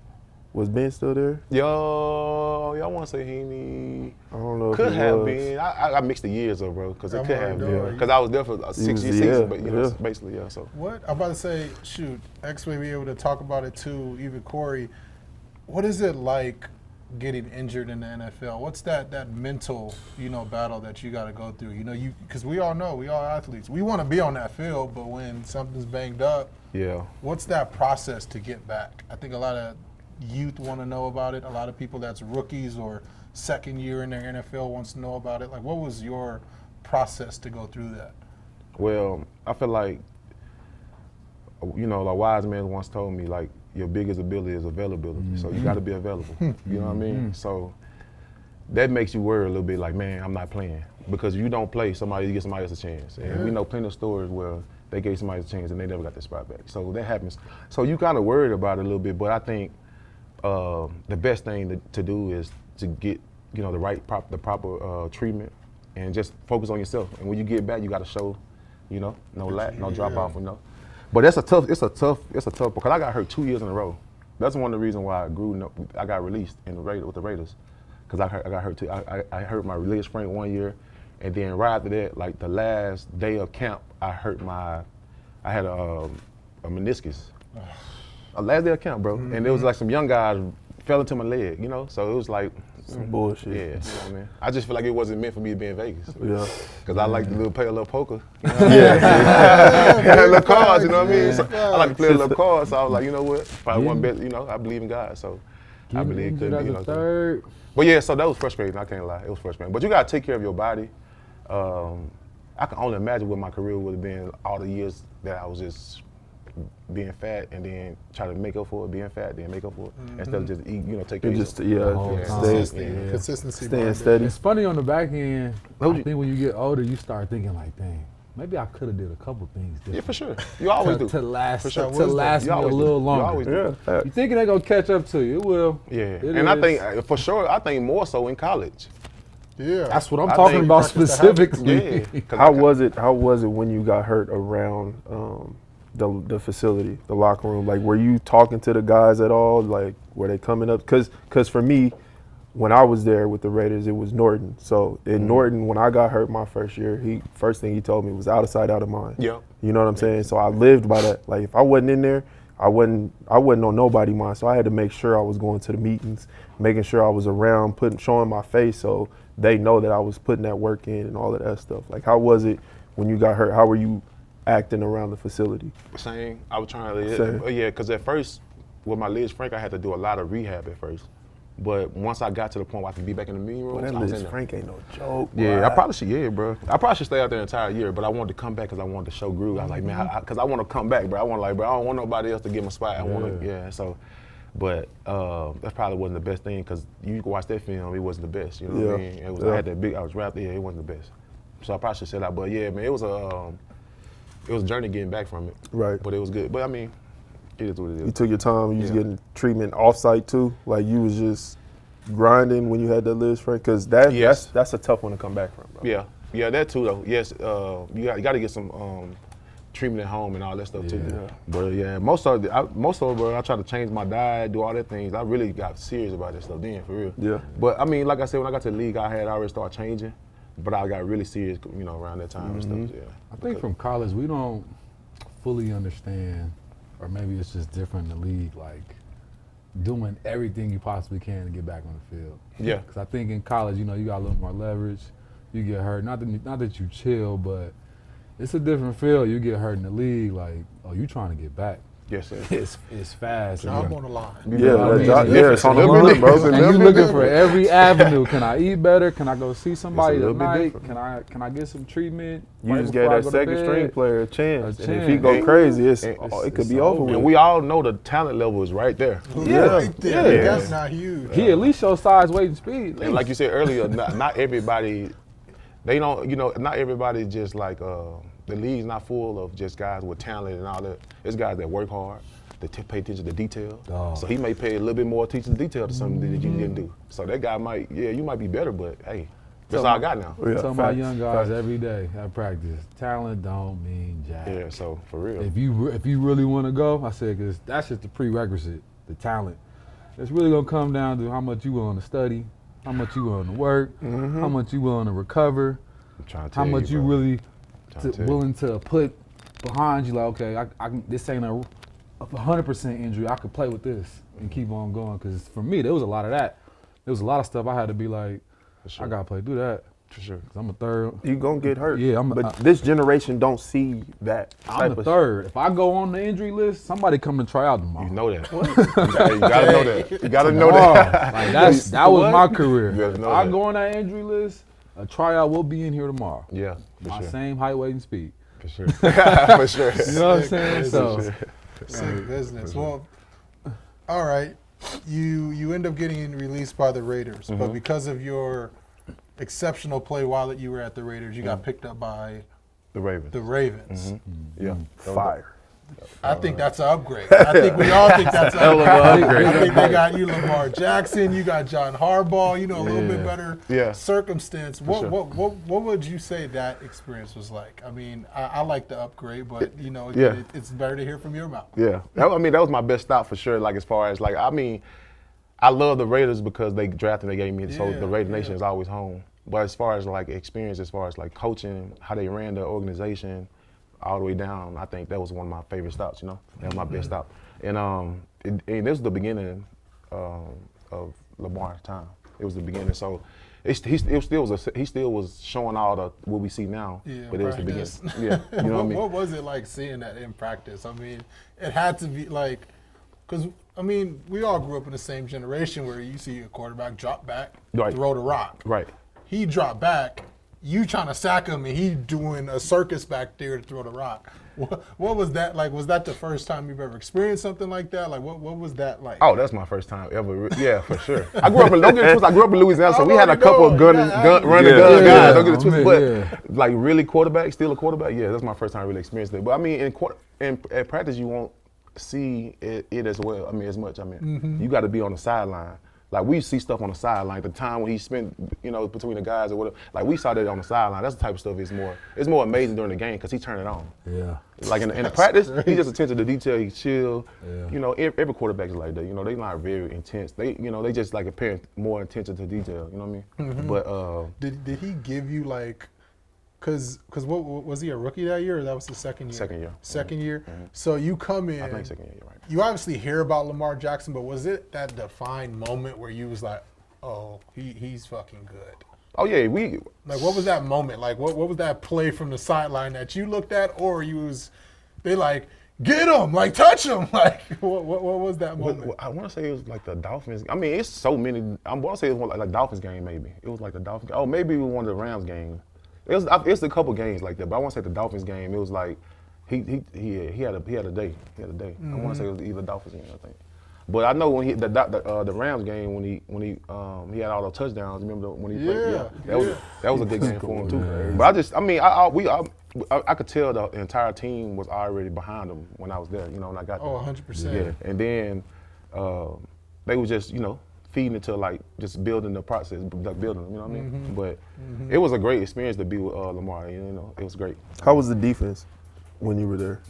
Was Ben still there? Yo, y'all want to say Heaney? I don't know. Could if he have was. been. I mixed the years up, bro, because it I'm could already have knowing. been. Because I was there for 6 was- years, yeah, but yeah. basically, yeah. So What? I'm about to say, shoot, X may be able to talk about it too, even Corey. What is it like getting injured in the NFL? What's that mental, battle that you got to go through? Because we all know, we all athletes. We want to be on that field, but when something's banged up, yeah. what's that process to get back? I think a lot of youth want to know about it. A lot of people that's rookies or second year in their NFL wants to know about it. Like, what was your process to go through that? Well, I feel like, a wise man once told me, like, your biggest ability is availability. So you got to be available. You know what I mean? So that makes you worry a little bit, like, man, I'm not playing. Because if you don't play, you get somebody else a chance. And we know plenty of stories where they gave somebody a chance and they never got their spot back. So that happens. So you kind of worried about it a little bit, but I think the best thing to do is to get, the proper treatment and just focus on yourself. And when you get back, you got to show, no lack, no drop off, But it's a tough, because I got hurt 2 years in a row. That's one of the reasons why I got released with the Raiders. Because I got hurt too. I hurt my leg sprain 1 year, and then right after that, like the last day of camp, I had a meniscus. Last day of camp, bro. And it was like some young guys fell into my leg, So it was like, Some bullshit. Yeah, you know what I mean? I just feel like it wasn't meant for me to be in Vegas. Yeah. Because I like to play a little poker. You know what I mean? Little cards, you know what I mean? So I like to play a little cards, so I was like, you know what? Probably one bet, you know, I believe in God, so I believe it could be, you know. Third. But yeah, so that was frustrating, I can't lie. It was frustrating. But you gotta take care of your body. I can only imagine what my career would have been all the years that I was just being fat and then try to make up for it, being fat, then make up for it, instead of just eat, you know, take care of Just yourself. Consistency. staying steady. It's funny on the back end. I think when you get older, you start thinking like, dang, maybe I could have did a couple things different. Yeah, for sure. You always do. To last, For sure. to last me You a always little do. longer. You always do. Yeah. You thinking they're gonna catch up to you? It will. Yeah, It and I is. think, for sure, I think more so in college. Yeah. That's what I'm I talking think about practice the habits. specifically. Yeah. 'Cause How was it when you got hurt around the facility, the locker room? Like, were you talking to the guys at all? Like, were they coming up? Because for me, when I was there with the Raiders, it was Norton. So in Norton, when I got hurt my first year, first thing he told me was out of sight, out of mind. Yep. You know what I'm saying? So I lived by that. Like, if I wasn't in there, I wasn't on nobody's mind. So I had to make sure I was going to the meetings, making sure I was around, showing my face so they know that I was putting that work in and all of that stuff. Like, how was it when you got hurt? How were you acting around the facility? Same. I was trying Same. to, yeah, because at first, with my Liz Frank, I had to do a lot of rehab at first. But once I got to the point where I could be back in the meeting room, That I was Liz in there. Frank ain't no joke. Yeah, boy. I probably should, bro. I probably should stay out there the entire year, but I wanted to come back because I wanted to show groove. I was like, man, because I want to come back, bro. I want bro, I don't want nobody else to get my spot. I want to, so. But that probably wasn't the best thing because you can watch that film, it wasn't the best. You know what I mean? It was, I had that big, I was wrapped, it wasn't the best. So I probably should say that. But yeah, man, it was a journey getting back from it. Right. But it was good. But I mean, it is what it is. You took your time. You was getting treatment off-site too. Like, you was just grinding when you had that Liz Frank, because that's a tough one to come back from, bro. Yeah, that too though. Yes, you got to get some treatment at home and all that stuff too. Yeah. But yeah, most of it, bro, I try to change my diet, do all that things. I really got serious about that stuff then, for real. Yeah. But I mean, like I said, when I got to the league, I had already started changing. But I got really serious, you know, around that time and stuff. Yeah. I think from college we don't fully understand, or maybe it's just different in the league, like doing everything you possibly can to get back on the field. Yeah. Because I think in college, you know, you got a little more leverage. You get hurt, not that you chill, but it's a different feel. You get hurt in the league, like, oh, you trying to get back. Yes, sir. It's fast. Job on the line. It's on the little line, bit bro. different. And you looking for every avenue. Can I eat better? Can I go see somebody little bit tonight? different. Can I get some treatment? You right just before gave I that go to second bed? string player a chance. A And if he chance. go crazy, it it's could be over over. with. And we all know the talent level is right there. Right there. Yeah. That's not huge. He at least show size, weight, and speed. And like you said earlier, not everybody, they don't, you know, not everybody just like, the league's not full of just guys with talent and all that. It's guys that work hard, that pay attention to detail. Oh. So he may pay a little bit more attention to detail to something that you didn't do. So that guy might, you might be better, but hey, that's all I got now. Yeah, Tell my facts, young guys facts. every day at practice, talent don't mean jack. Yeah, so for real. If you really want to go, I said, because that's just the prerequisite, the talent. It's really gonna come down to how much you willing to study, how much you willing to work, how much you willing to recover, I'm trying to how tell much you bro. really Trying to tell you. willing to put behind you. Like, okay, I can, this ain't a 100% injury. I could play with this and keep on going. Because for me, there was a lot of that. There was a lot of stuff I had to be like, For sure. I gotta play through that. For sure. Cause I'm a third. You gonna get hurt. Yeah, but this generation don't see that I'm type the of third. If I go on the injury list, somebody come to try out tomorrow. You know that. you gotta know that. You gotta know Tomorrow. that. Like that was my career. You gotta If know I that. go on that injury list, a tryout will be in here tomorrow. Yeah, for My sure. same height, weight, and speed. For sure. For sure. You know what I'm saying? So Sick business. Well, all right. You end up getting released by the Raiders, but because of your exceptional play while you were at the Raiders, you got picked up by The Ravens. the Ravens. Yeah. fire. I think that's an upgrade. I think we all think that's an upgrade. I think they got you Lamar Jackson, you got John Harbaugh, you know, a little bit better circumstance. What would you say that experience was like? I mean, I like the upgrade, but you know, it's better to hear from your mouth. Yeah. That was my best stop for sure. Like as far as like, I mean, I love the Raiders because they drafted and they gave me, so the Raider Nation is always home. But as far as like experience, as far as like coaching, how they ran the organization, all the way down, I think that was one of my favorite stops, you know? That was my best stop. And this was the beginning of Lamar's time. It was the beginning. So he still was showing all the what we see now, but it was the beginning. Yeah, you know what I mean. What was it like seeing that in practice? I mean, it had to be like, because I mean, we all grew up in the same generation where you see a quarterback drop back, Right. throw the rock. Right. He dropped back. You trying to sack him, and he doing a circus back there to throw the rock. What was that like? Was that the first time you've ever experienced something like that? Like, what was that like? Oh, that's my first time ever. Yeah, for sure. I grew up in Louisiana, so I'm we had a already couple of knowing. run and gun guys. Don't get it twisted. But like really still a quarterback. Yeah, that's my first time I really experienced it. But I mean, at practice, you won't see it as well. I mean, as much. I mean, you got to be on the sideline. Like we see stuff on the sideline. The time when he spent, between the guys or whatever. Like we saw that on the sideline. That's the type of stuff it's more amazing during the game because he turned it on. Yeah. Like in the practice, he just attention to detail. He chill. Yeah. Every quarterback is like that. They not very intense. They just like paying more attention to detail. You know what I mean? But did he give you like, cause what was he a rookie that year or that was his second year? Second year. Second year. So you come in. I think second year, right? You obviously hear about Lamar Jackson, but was it that defined moment where you was like, oh, he's fucking good? Oh yeah, Like, what was that moment? Like, what was that play from the sideline that you looked at, or they like, get him, like touch him, like what was that moment? I want to say it was like the Dolphins. I mean, it's so many. I want to say it was like Dolphins game maybe. It was like the Dolphins. Oh, maybe it was one of the Rams games. It's a couple games like that, but I want to say the Dolphins game. It was like he had a day. He had a day. I want to say it was either Dolphins game, I think. But I know when the Rams game when he had all the touchdowns. Remember when he played? Yeah, that was a good game for him too. But I could tell the entire team was already behind him when I was there. When I got there. Oh, 100%. Yeah, and then they was just feeding into like just building the process, like building them. You know what I mean? But it was a great experience to be with Lamar. It was great. How was the defense when you were there?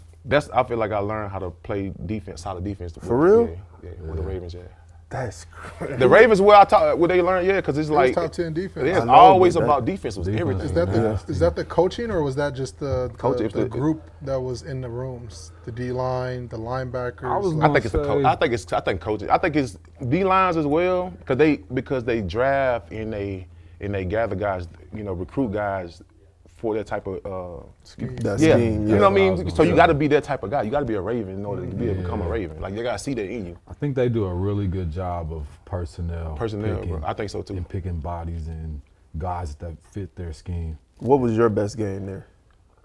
I feel like I learned how to play defense, solid defense. For real? Yeah, with the Ravens, yeah. That's crazy. The Ravens where they learned, because it's like top 10 defense. It's I know, always about defense was everything. Is that the coaching, or was that just the group that was in the rooms, the D line, the linebackers? I think it's the coach. I think coaching. I think it's D lines as well because they draft and they gather guys, recruit guys for that type of scheme. You know what I mean? So you got to be that type of guy. You got to be a Raven in order to be able to become a Raven. Like they got to see that in you. I think they do a really good job of personnel, bro. I think so too. And picking bodies and guys that fit their scheme. What was your best game there?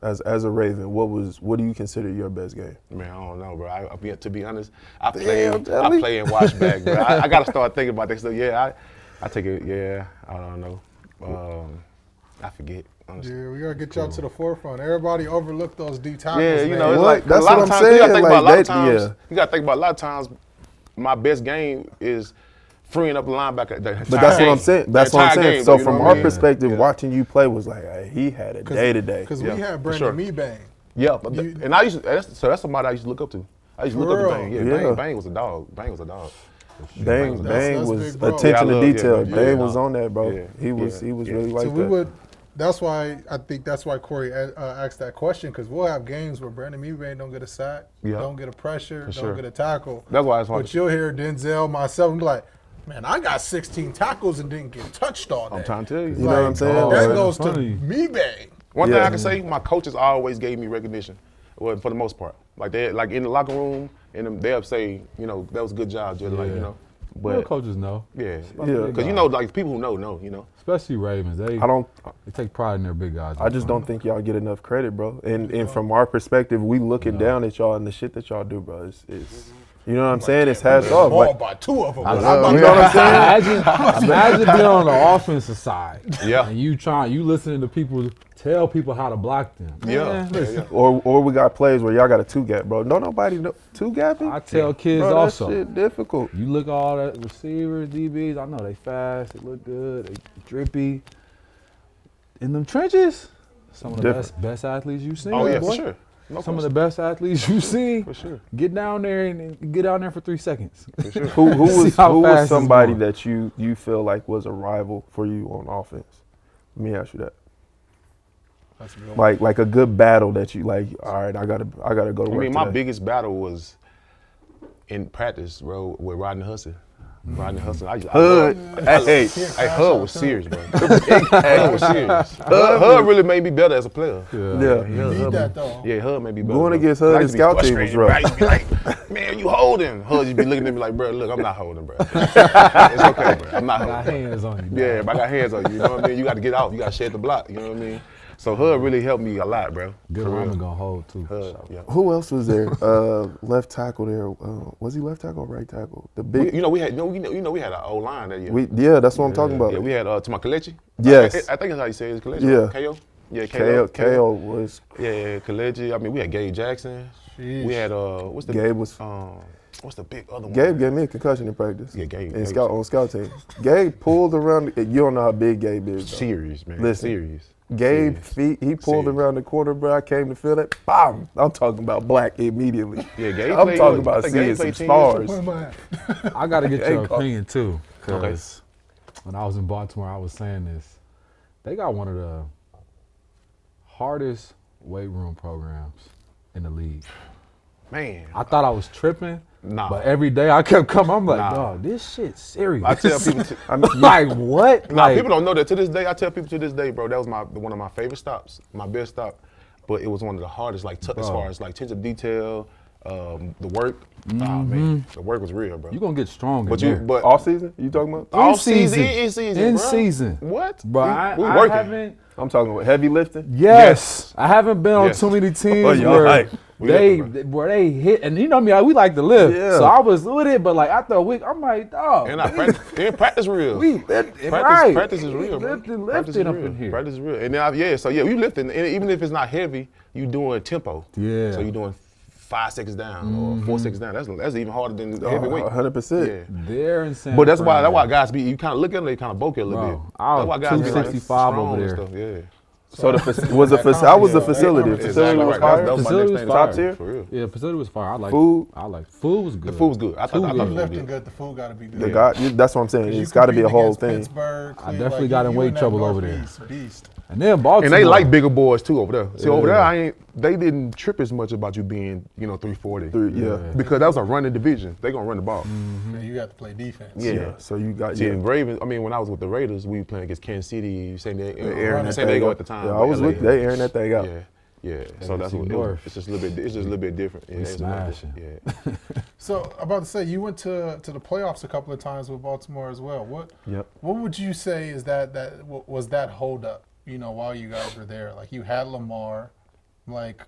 As a Raven, what do you consider your best game? Man, I don't know, bro. To be honest, I play and watch back, bro. I got to start thinking about that stuff. Yeah, I take it. Yeah, I don't know. I forget. Honestly. Yeah, we gotta get y'all to the forefront. Everybody overlooked those D tackles. Yeah, it's like that's a lot what of I'm times, saying. You gotta think about a lot of Yeah. times. My best game is freeing up the linebacker. But that's what I'm saying. That's what I'm saying. Game, so though, from our perspective, watching you play was like, hey, he had a day to day. Because we had Brandon Meebang. Yeah, and that's somebody I used to look up to. I used to look up to Bang. Yeah, Bang was a dog. Bang was a dog. Bang was attention to detail. Bang was on that, bro. He was really like that. That's why I think that's why Corey asked that question, because we'll have games where Brandon Meebang don't get a sack, don't get a pressure, don't get a tackle. That's why it's hard. But you'll hear Denzel, myself, and be like, man, I got 16 tackles and didn't get touched all day. I'm trying to tell you. You know what I'm saying? That goes to Meebang. One thing I can say, my coaches always gave me recognition, well, for the most part. Like like in the locker room, and they'll say, that was a good job, just like, But real coaches know. Yeah. Because like people who know. Especially Ravens. They take pride in their big guys. I just don't think y'all get enough credit, bro. And from our perspective, we looking down at y'all and the shit that y'all do, bro. It's you know what I'm saying? It's hats off. Like, by two of them. You know what I'm saying? Imagine being on the offensive side. Yeah. And you listening to people tell people how to block them. Yeah. Or we got plays where y'all got a two gap, bro. Nobody two gapping. I tell kids bro, also. That shit difficult. You look at all the receivers, DBs. I know they fast. They look good. They drippy. In them trenches, some of the best athletes you've seen. Oh yeah, boy. for sure. Some of the best athletes you've seen. For sure. Get down there and get down there for 3 seconds. For sure. Who was somebody that you feel like was a rival for you on offense? Let me ask you that. Like a good battle that you like. All right, I gotta go to work. My biggest battle was in practice, bro, with Rodney Hudson. Riding Hudson. Hood. Hey, Hud was serious, bro. Hud was serious. Hud really made me better as a player. Yeah. You need that though. Yeah, Hud made me better. Going bro. against Hud I in used to be scout team was frustrated, bro. I rough. used to be like, man, you holding. Hud used to be looking at me like, bro, look, I'm not holding, bro. It's okay, bro. I'm not I got holding. hands on you. Yeah, but I got hands on you. You know what I mean? You got to get out. You got to shed the block. You know what I mean? So Hud really helped me a lot, bro. Good For real. lineman gonna hold too. Hud, yeah. Who else was there? Left tackle there. Was he left tackle or right tackle? The big. We had we had an O line that year. Yeah, that's what I'm talking about. Yeah, we had to my Kalechi. Yes. I think that's how you say it. Kalechi. Yeah. KO. Yeah, KO was. Yeah, Kalechi. I mean, we had Gabe Jackson. Jeez. We had what's the Gabe was. what's the big other one? Gabe gave me a concussion in practice. Yeah, Gabe. On scout team. Gabe pulled around. You don't know how big Gabe is. Though. Serious, man. Listen. Serious. Gabe Serious. feet. He pulled Serious. around the corner, bro. I came to feel it. Bam! I'm talking about black immediately. Yeah, Gabe. I'm played, talking I about think seeing Gabe some played 10 years. stars. Where am I at? I gotta get your Hey, opinion too, Okay. because when I was in Baltimore, I was saying this. They got one of the hardest weight room programs in the league. Man, I thought I was tripping, Nah. but every day I kept coming. I'm like, Nah. dog, this shit's serious. I tell people. like what? Nah, Like, people don't know that to this day. I tell people to this day, bro, that was one of my favorite stops, my best stop, but it was one of the hardest, like as far as like attention to detail, the work. Nah, man, the work was real, bro. you gonna get stronger. but Off season? You talking about? off season, in season, in in bro. season. What? But we I working. haven't. I'm talking about heavy lifting. Yes, I haven't been on Yes. too many teams Oh, y'all where hype. We lifting, where they hit, and you know me, we like to lift. Yeah. So I was with it, but like after a week, I'm like, dog, And I practice real. we lifting, Practice is real, bro. Lifting Practice is up real. in here. Practice is real. And then so we lifting, and even if it's not heavy, you doing tempo. Yeah. So you doing 5 seconds down or 4 seconds down. That's even harder than the heavyweight. 100%. Yeah. They're insane. But that's why guys be, you kind of look at them, they kind of bulky a little Bro, bit. I was That's why guys be like 265 strong over and there. stuff. Yeah. So the I was the facility. The facility Exactly was right. fire. That was my Facility next was thing. fire. Top tier? For real. Yeah, facility was fire. I like Food? food was good. The food was good. I thought Food it You was lifting good. good, the food got to be good. The guy, that's what I'm saying. You It's got to be a competing whole against thing. Pittsburgh, I Cleveland, definitely like, got in you weight that trouble over there. Beast. And then Baltimore. And they like bigger boys too over there. See, over Yeah. there, they didn't trip as much about you being, 340. Yeah. Because that was a running division. They gonna run the ball. Yeah, you got to play defense. Yeah. So you got See, and Ravens. I mean, when I was with the Raiders, we were playing against Kansas City, San Diego at the time. Yeah, I was LA. with. They airing that thing out. Yeah. So that's NFC what North. it's just a little bit. It's just a little bit different. Yeah, it's a little smashing. different. Yeah. So about to say, you went to the playoffs a couple of times with Baltimore as well. What would you say is that was that hold up? While you guys were there, like you had Lamar, like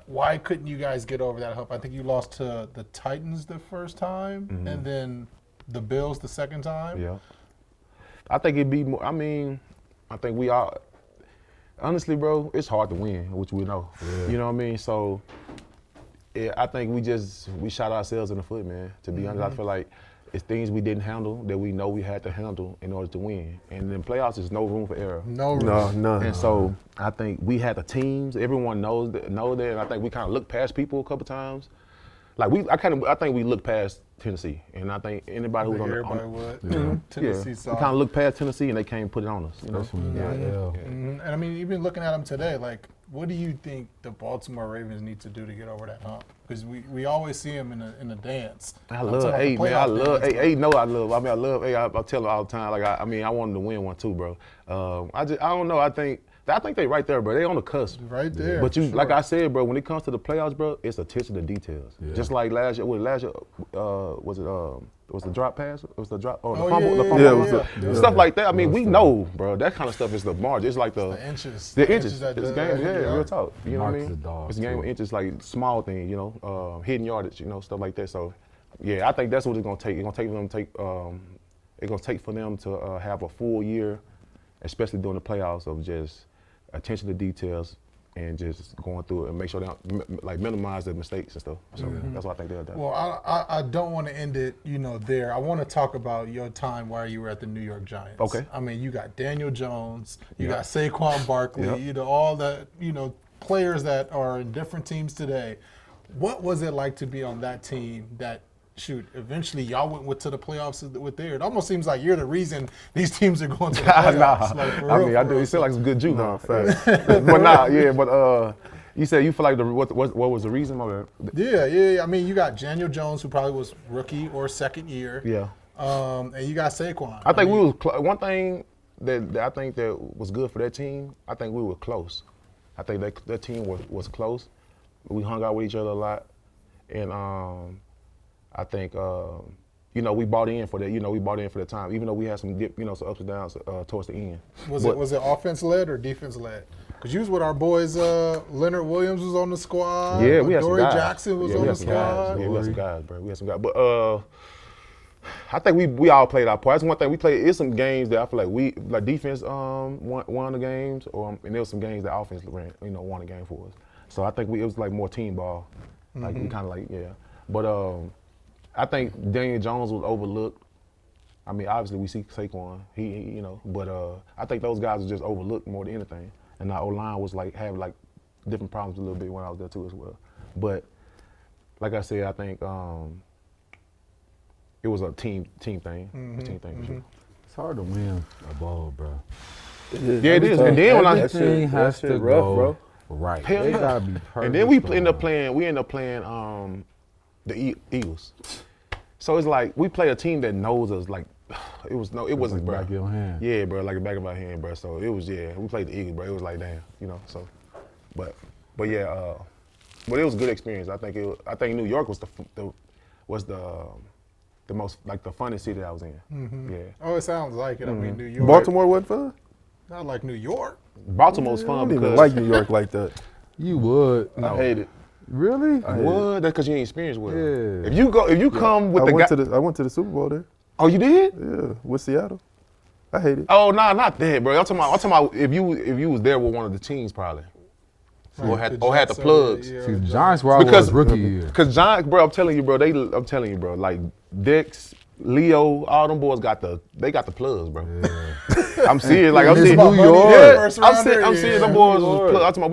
why couldn't you guys get over that hump? I think you lost to the Titans the first time, and then the Bills the second time. Yeah. I think it'd be more. I mean, I think we all. Honestly, bro, it's hard to win, which we know. Yeah. You know what I mean? So, I think we shot ourselves in the foot, man. To be honest, I feel like it's things we didn't handle that we know we had to handle in order to win. And in playoffs, there's no room for error. No, none. And so I think we had the teams. Everyone knows that, and I think we kind of looked past people a couple times. Like I think we looked past Tennessee, and I think anybody who was everybody on would. yeah, Tennessee we saw. kind of looked past Tennessee, and they came and put it on us. That's when you got L. And I mean, even looking at them today, like, what do you think the Baltimore Ravens need to do to get over that hump? Because we always see them in a dance. I love A, man. I love A. No, I love. I mean, I love A. I tell them all the time. Like, I want them to win one too, bro. I don't know. I think they right there, bro. They on the cusp. Right there. But sure. like I said, bro, when it comes to the playoffs, bro, it's attention to details. Yeah. Just like last year, was the drop pass? It was the drop? Oh, the Oh, fumble. yeah, the yeah, fumble. yeah, It was yeah. the- Stuff like that. I mean, we know, bro. That kind of stuff is the margin. It's like The inches. the inches. that It's does- game. Yeah, yeah. real talk. You know what I Marks mean? the dog, It's a game too. with inches, like small things. Hidden yardage. Stuff like that. So, yeah, I think that's what it's gonna take. It's gonna take them for them to have a full year, especially during the playoffs, of just attention to details and just going through it and make sure they don't, minimize the mistakes and stuff. So that's what I think they'll do. Well, I don't want to end it, there. I want to talk about your time while you were at the New York Giants. Okay. I mean, you got Daniel Jones, you Yep. got Saquon Barkley, Yep. all the, players that are in different teams today. What was it like to be on that team that, eventually y'all went to the playoffs with there? It almost seems like you're the reason these teams are going to the playoffs. Like, for I real, mean, for I do. real. It sounds like some good juice. No, facts. But you said you feel like what was the reason? My bad. Yeah. I mean, you got Daniel Jones, who probably was rookie or second year. Yeah. and you got Saquon. I think we was one thing that I think that was good for that team. I think we were close. I think that team was close. We hung out with each other a lot, and I think we bought in for that. We bought in for the time, even though we had some some ups and downs towards the end. Was it offense led or defense led? Because you was with our boys. Leonard Williams was on the squad. Yeah, we had some guys. Jackson was on the squad. Yeah, we had some guys, bro. We had some guys, but I think we all played our part. That's one thing we played. It's some games that I feel like defense won the games, and there was some games that offense won the game for us. So I think it was like more team ball. Like we kind of but I think Daniel Jones was overlooked. I mean, obviously we see Saquon, he but I think those guys were just overlooked more than anything. And our O-line was having different problems a little bit when I was there too as well. But like I said, I think it was a team thing. A team thing for sure. It's hard to win a bowl, bro. Yeah, it is. And then when everything has to rough, go bro. right. Hell They yeah. gotta be perfect. And then we end up playing the Eagles. So it's like we play a team that knows us. It wasn't, bro. back of your hand. Yeah, bro, like the back of our hand, bro. So it was, we played the Eagles, bro. It was like, damn, So, but yeah, but it was a good experience. I think New York was the most the funnest city I was in. Yeah. Oh, it sounds like it. I mean, New York. Baltimore wasn't fun? Not like New York. Baltimore was I fun don't even because like New York like that. You would. No. I hate it. Really? What? That's because you ain't experienced with it. Yeah. If you come with I the guy. went to the Super Bowl there. Oh, you did? Yeah, with Seattle. I hate it. Oh, nah, not that, bro. I'm talking about if you was there with one of the teams probably. Or had the plugs. See, the Giants were always rookie year. Because Giants, bro, I'm telling you, bro, like Dex, Leo, all them boys got the plugs, bro. Yeah. I'm serious, I'm It's serious. New York. Yeah, First I'm rounder, serious. Them boys was plugs. I'm talking about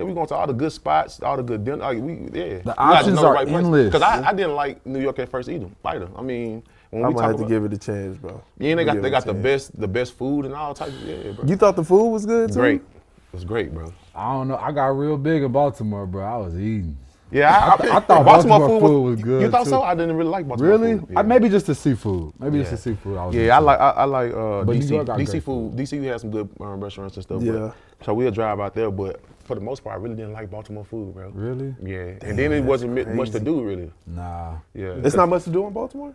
we going to all the good spots, all the good dinner. The options are endless. Because I didn't like New York at first either. I mean, when I we might talk have to about, give it a chance, bro. yeah, they Give it got a chance. the best food and all types. Yeah, bro. You thought the food was good too? Great. It was great, bro. I don't know. I got real big in Baltimore, bro. I was eating. Yeah, I thought Baltimore food was good, You thought too. so? I didn't really like Baltimore Really? food. Yeah. Maybe just the seafood. Yeah. I was Yeah, into. I like But New DC. York got DC great food. DC has some good restaurants and stuff. Yeah. But, so we'll drive out there, but for the most part, I really didn't like Baltimore food, bro. Really? Yeah, and then it wasn't much to do, really. Nah. Yeah, It's not much to do in Baltimore?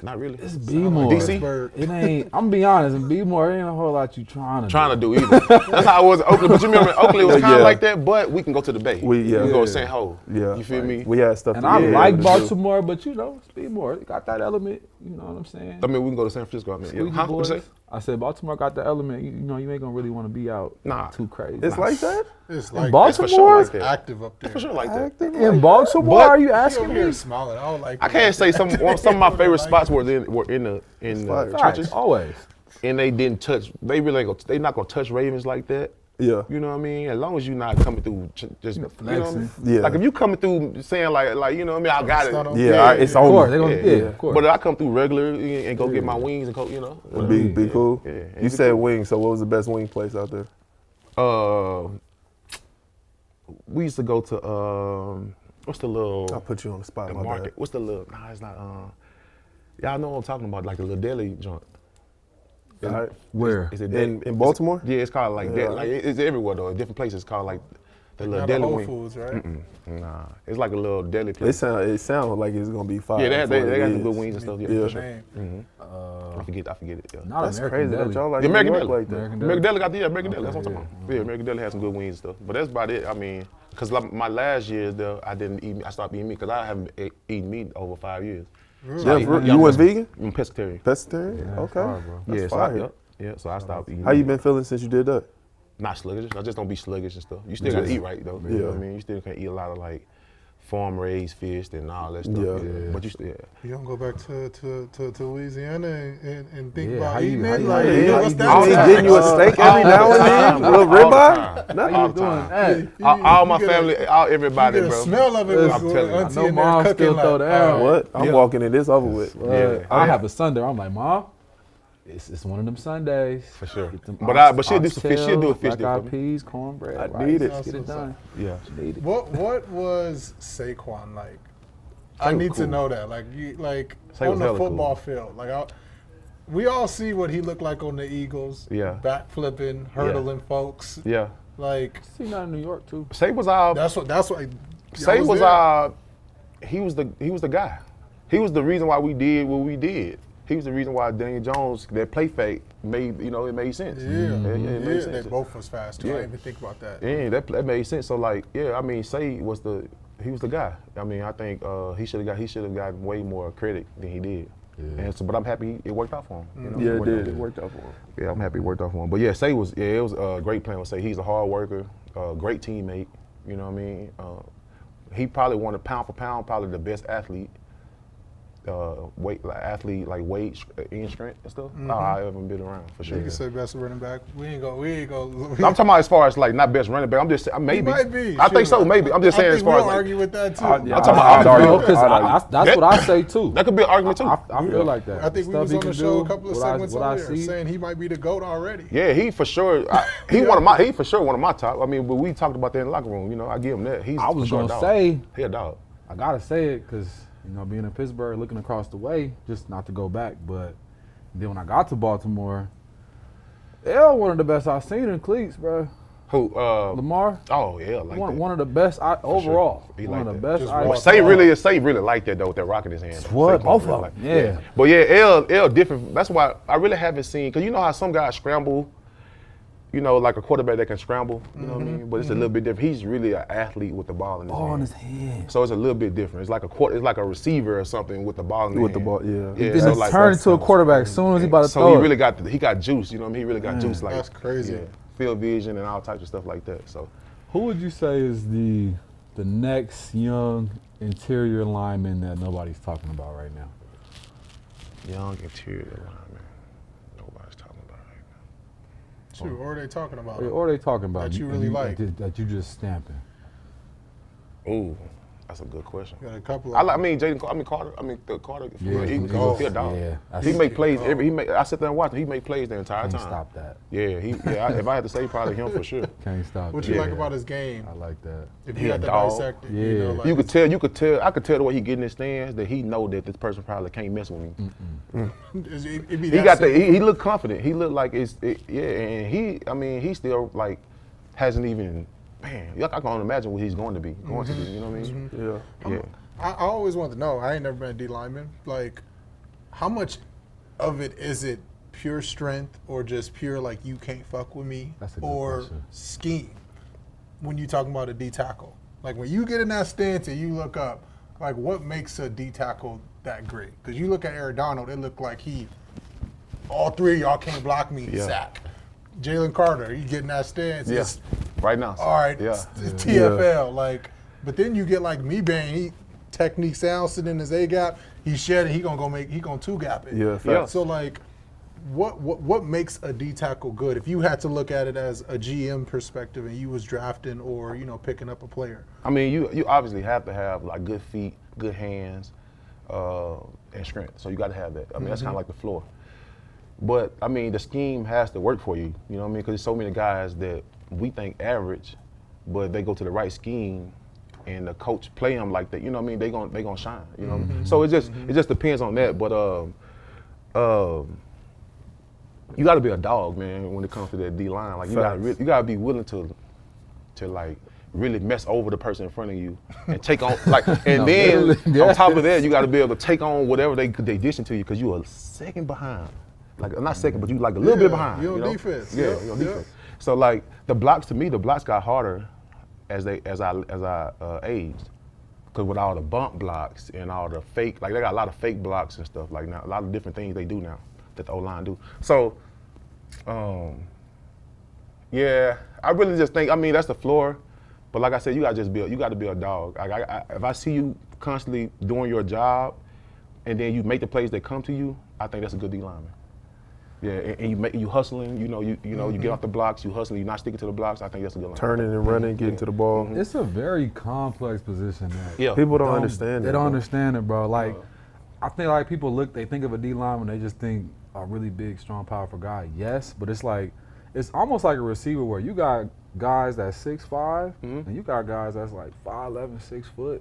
not really. It's B-more. DC? It ain't, I'm gonna be honest, in B-more, it ain't a whole lot you trying to To do either. That's how it was in Oakland. But you remember, in Oakland it was kind of Yeah. like that. But we can go to the Bay. We go to St. Ho. Yeah. You feel me? We had stuff And to I do. like to do. Baltimore, but it's B-more. It got that element, you know what I'm saying? I mean, we can go to San Francisco. I mean, Squeaky huh? What'd you boys. say? I said Baltimore got the element, you ain't gonna really want to be out too crazy. It's like that? It's like Baltimore? It's for sure like that. active up there. For sure like that. In Baltimore, But- are you He asking over me? here smiling. I don't like. I can't say some of my favorite spots were in the fire. churches, Facts, always. and they didn't touch. They really ain't they not gonna touch Ravens like that. Yeah. You know what I mean? As long as you're not coming through just you know what I mean? flexing. Yeah. Like if you coming through saying like you know what I mean, I got Start it. on- Yeah, it's Of on course, me. they gonna, yeah, of course. But if I come through regularly and go get my wings and go, you know. Be cool. Yeah. You said wings, so what was the best wing place out there? We used to go to what's the little I'll put you on the spot, the my market? bad. What's the little? Nah, it's not. Y'all know what I'm talking about, like the little deli joint. All right. Where? Is it In Baltimore? Yeah, it's called like Yeah. that. Like it's everywhere though. Different places it's called like the little Not a deli Whole wing. Foods, right? Nah, it's like a little deli place. It sounds like it's gonna be fire. Yeah, they for got it some good is. wings and stuff. Yeah, Yeah. for sure. Name. I forget it. Yeah. Not That's American crazy Deli. that y'all like The American New York Deli. like that. American Deli. American Deli got American Deli. That's what I'm talking about. Yeah, American Deli has some good wings and stuff. But that's about it. I mean, because like my last year though, I didn't eat. I stopped eating meat because I haven't eaten meat over 5 years. So I eat- You went vegan? I'm pescatarian. Pescatarian? Okay. fire, bro. That's Yeah, fire. so I stopped eating. How you meat. been feeling since you did that? Not sluggish. I just don't be sluggish and stuff. You still gotta eat right though. You know what I mean? You still can't eat a lot of like farm raised fish and all that stuff. Yeah. But you still. You don't go back to Louisiana and think Yeah, about how you- eating how it? you- Like, how you- yeah, how what's you that? doing? He getting you a steak every now and then? A little ribeye? All How you the doing time. that? All my You get a- family, everybody, You get bro. a smell of it with I'm telling you. auntie I know in there mom cooking still like, throw down. What? I'm Yeah. walking in this over with. Yeah. I have a Sunday. I'm like, Mom, it's one of them Sundays. For sure. Get them But she'll do some fish. She'll do a fish black dip for eyed me. peas, cornbread. I rice. need it. Get it done. Yeah. Need it. What was Saquon like? I need to cool. know that. Like Say on was the hella cool. football field. We all see what he looked like on the Eagles. Yeah. Back flipping, hurdling folks. Yeah. Like See that in New York too. Say was our. that's what. Say was there. our. He was the guy. He was the reason why we did what we did. He was the reason why Daniel Jones, that play fake, made it made sense. Yeah, it made sense. They both was fast too. I Yeah. didn't even think about that. Yeah, that made sense. So like, yeah, I mean, Say he was the guy. I mean, I think he should have gotten way more credit than he did. Yeah. And so, but I'm happy it worked out for him. You know? Yeah, it worked out did. for It him. worked out for him. Yeah, I'm happy it worked out for him. But yeah, Say was it was a great plan with Say. He's a hard worker, great teammate. You know what I mean? He probably wanted pound for pound, probably the best athlete. Weight weight and strength and stuff. I ever been around for sure. You can say best running back. We ain't go. I'm talking about as far as like not best running back. I'm just saying maybe. He might be. I think so. Maybe. I'm just saying I as think far as we'll like, argue with that too. I'm talking about Bro, 'cause argue. that's what I say too. That could be an argument too. I feel like that. I think we Stuff was he on the can show do, a couple of what I- segments what I earlier see. saying he might be the GOAT already. Yeah, he for sure. He for sure one of my top. I mean, but we talked about that in the locker room. You know, I give him that. He's I was for sure a gonna dog. say, He a dog. I gotta say it because being in Pittsburgh, looking across the way, just not to go back, but then when I got to Baltimore, one of the best I've seen in cleats, bro. Who? Lamar, Oh yeah, like that. one of the best overall. He One like of that. the best. Just I raw. Say really like that though with that rock in his hand. What? Say Both really of like- them, yeah. But yeah, L different. That's why I really haven't seen, because you know how some guys scramble, like a quarterback that can scramble, you know what I mean? But it's a little bit different. He's really an athlete with the ball in his ball in hand. his hand. So it's a little bit different. It's like a receiver or something with the ball in his With the hand. ball, yeah. Yeah, Then so he's like turned that's- into a quarterback as soon as he about to So throw he it. really got juice, you know what I mean? He really got juice, like That's crazy. Yeah, field vision and all types of stuff like that. So Who would you say is the next young interior lineman that nobody's talking about right now? young interior lineman, nobody's talking about right now. Shoot, or are they talking about? Or are they talking about That you really like. that you just stamping? Ooh, that's a good question. Got a couple. I mean Jaden. Carter. Carter. Yeah, he he a dog. yeah. He make plays. I sit there and watch him. He make plays the entire Can't time. stop that. Yeah. If I had to say, probably him for sure. Can't stop What that. you like about his game? I like that. If He you a had to dog. dissect it, Yeah. like You could tell. I could tell the way he get in his stance that he know that this person probably can't mess with me. it'd be He that got the. simple. He looked confident. He looked like and he still like hasn't even. Man, I can only imagine what he's going to be. You know what I mean? Yeah. Yeah. I always wanted to know. I ain't never been a D lineman. Like, how much of it is it pure strength or just pure like you can't fuck with me, That's a good or question. scheme? When you talking about a D tackle, like when you get in that stance and you look up, like what makes a D tackle that great? Because you look at Aaron Donald, it looked like all three of y'all can't block me. Yeah. Sack. Jalen Carter, you get in that stance. Yeah. It's, Right now. all right, Yeah. it's TFL. Like, but then you get like Mebane, he technique sound sitting in his A gap. He shed it. He gonna two gap it. Yeah, Yeah. facts. So like, what makes a D tackle good? If you had to look at it as a GM perspective and you was drafting or picking up a player. I mean, you obviously have to have like good feet, good hands, and strength. So you got to have that. I mean, that's kind of like the floor. But I mean, the scheme has to work for you. You know what I mean? Because there's so many guys that we think average, but they go to the right scheme, and the coach play them like that. You know what I mean? They gonna shine. You know. So it just depends on that. But you got to be a dog, man, when it comes to that D line. Like you gotta be willing to like really mess over the person in front of you and take on and then on top of that you got to be able to take on whatever they dishing to you because you are a second behind. Like not second, but you like a little bit behind. You're on you know? defense. Yeah, Yep, you're on yep. defense. So like the blocks got harder as I aged. Because with all the bump blocks and all the fake, like they got a lot of fake blocks and stuff like now, a lot of different things they do now that the O-line do. So, yeah, I really just think, I mean, that's the floor. But like I said, you got to be a dog. If I see you constantly doing your job and then you make the plays that come to you, I think that's a good D lineman. Yeah, and you hustling, you get off the blocks, you hustling, you're not sticking to the blocks, I think that's a good lineman. Turning and running, getting to the ball. It's a very complex position. Yeah. People don't understand it. They don't bro. understand it, bro. Like, I think like people they think of a D lineman, they just think a really big, strong, powerful guy. Yes, but it's like, it's almost like a receiver where you got guys that's 6'5", and you got guys that's like 5'11", 6 foot.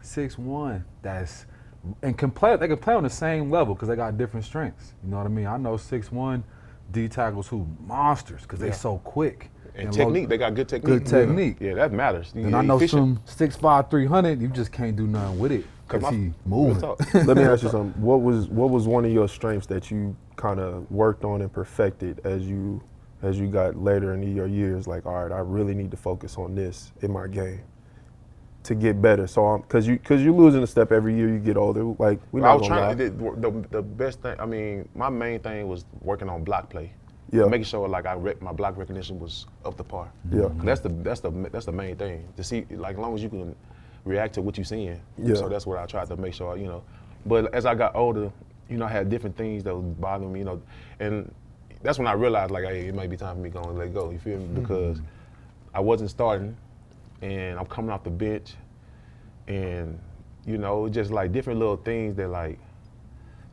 6'1", that's and can play. They can play on the same level because they got different strengths. You know what I mean? I know 6'1" D tackles who monsters because they so quick. And technique, they got good technique. Good technique. Yeah, that matters. And I know some 6'5", 300, you just can't do nothing with it because he moving. Let me ask you something. What was one of your strengths that you kind of worked on and perfected as you got later in your years? Like, all right, I really need to focus on this in my game to get better. So, because you're losing a step every year you get older. Like, I was trying to. The best thing. I mean, my main thing was working on block play. Yeah. Making sure like my block recognition was up to par. Yeah. That's the main thing. To see, like, as long as you can react to what you're seeing. Yeah. So that's what I tried to make sure, you know. But as I got older, you know, I had different things that was bothering me, you know, and that's when I realized, like, hey, it might be time for me to go and let go. You feel me? Because I wasn't starting, and I'm coming off the bench, and you know, just like different little things that like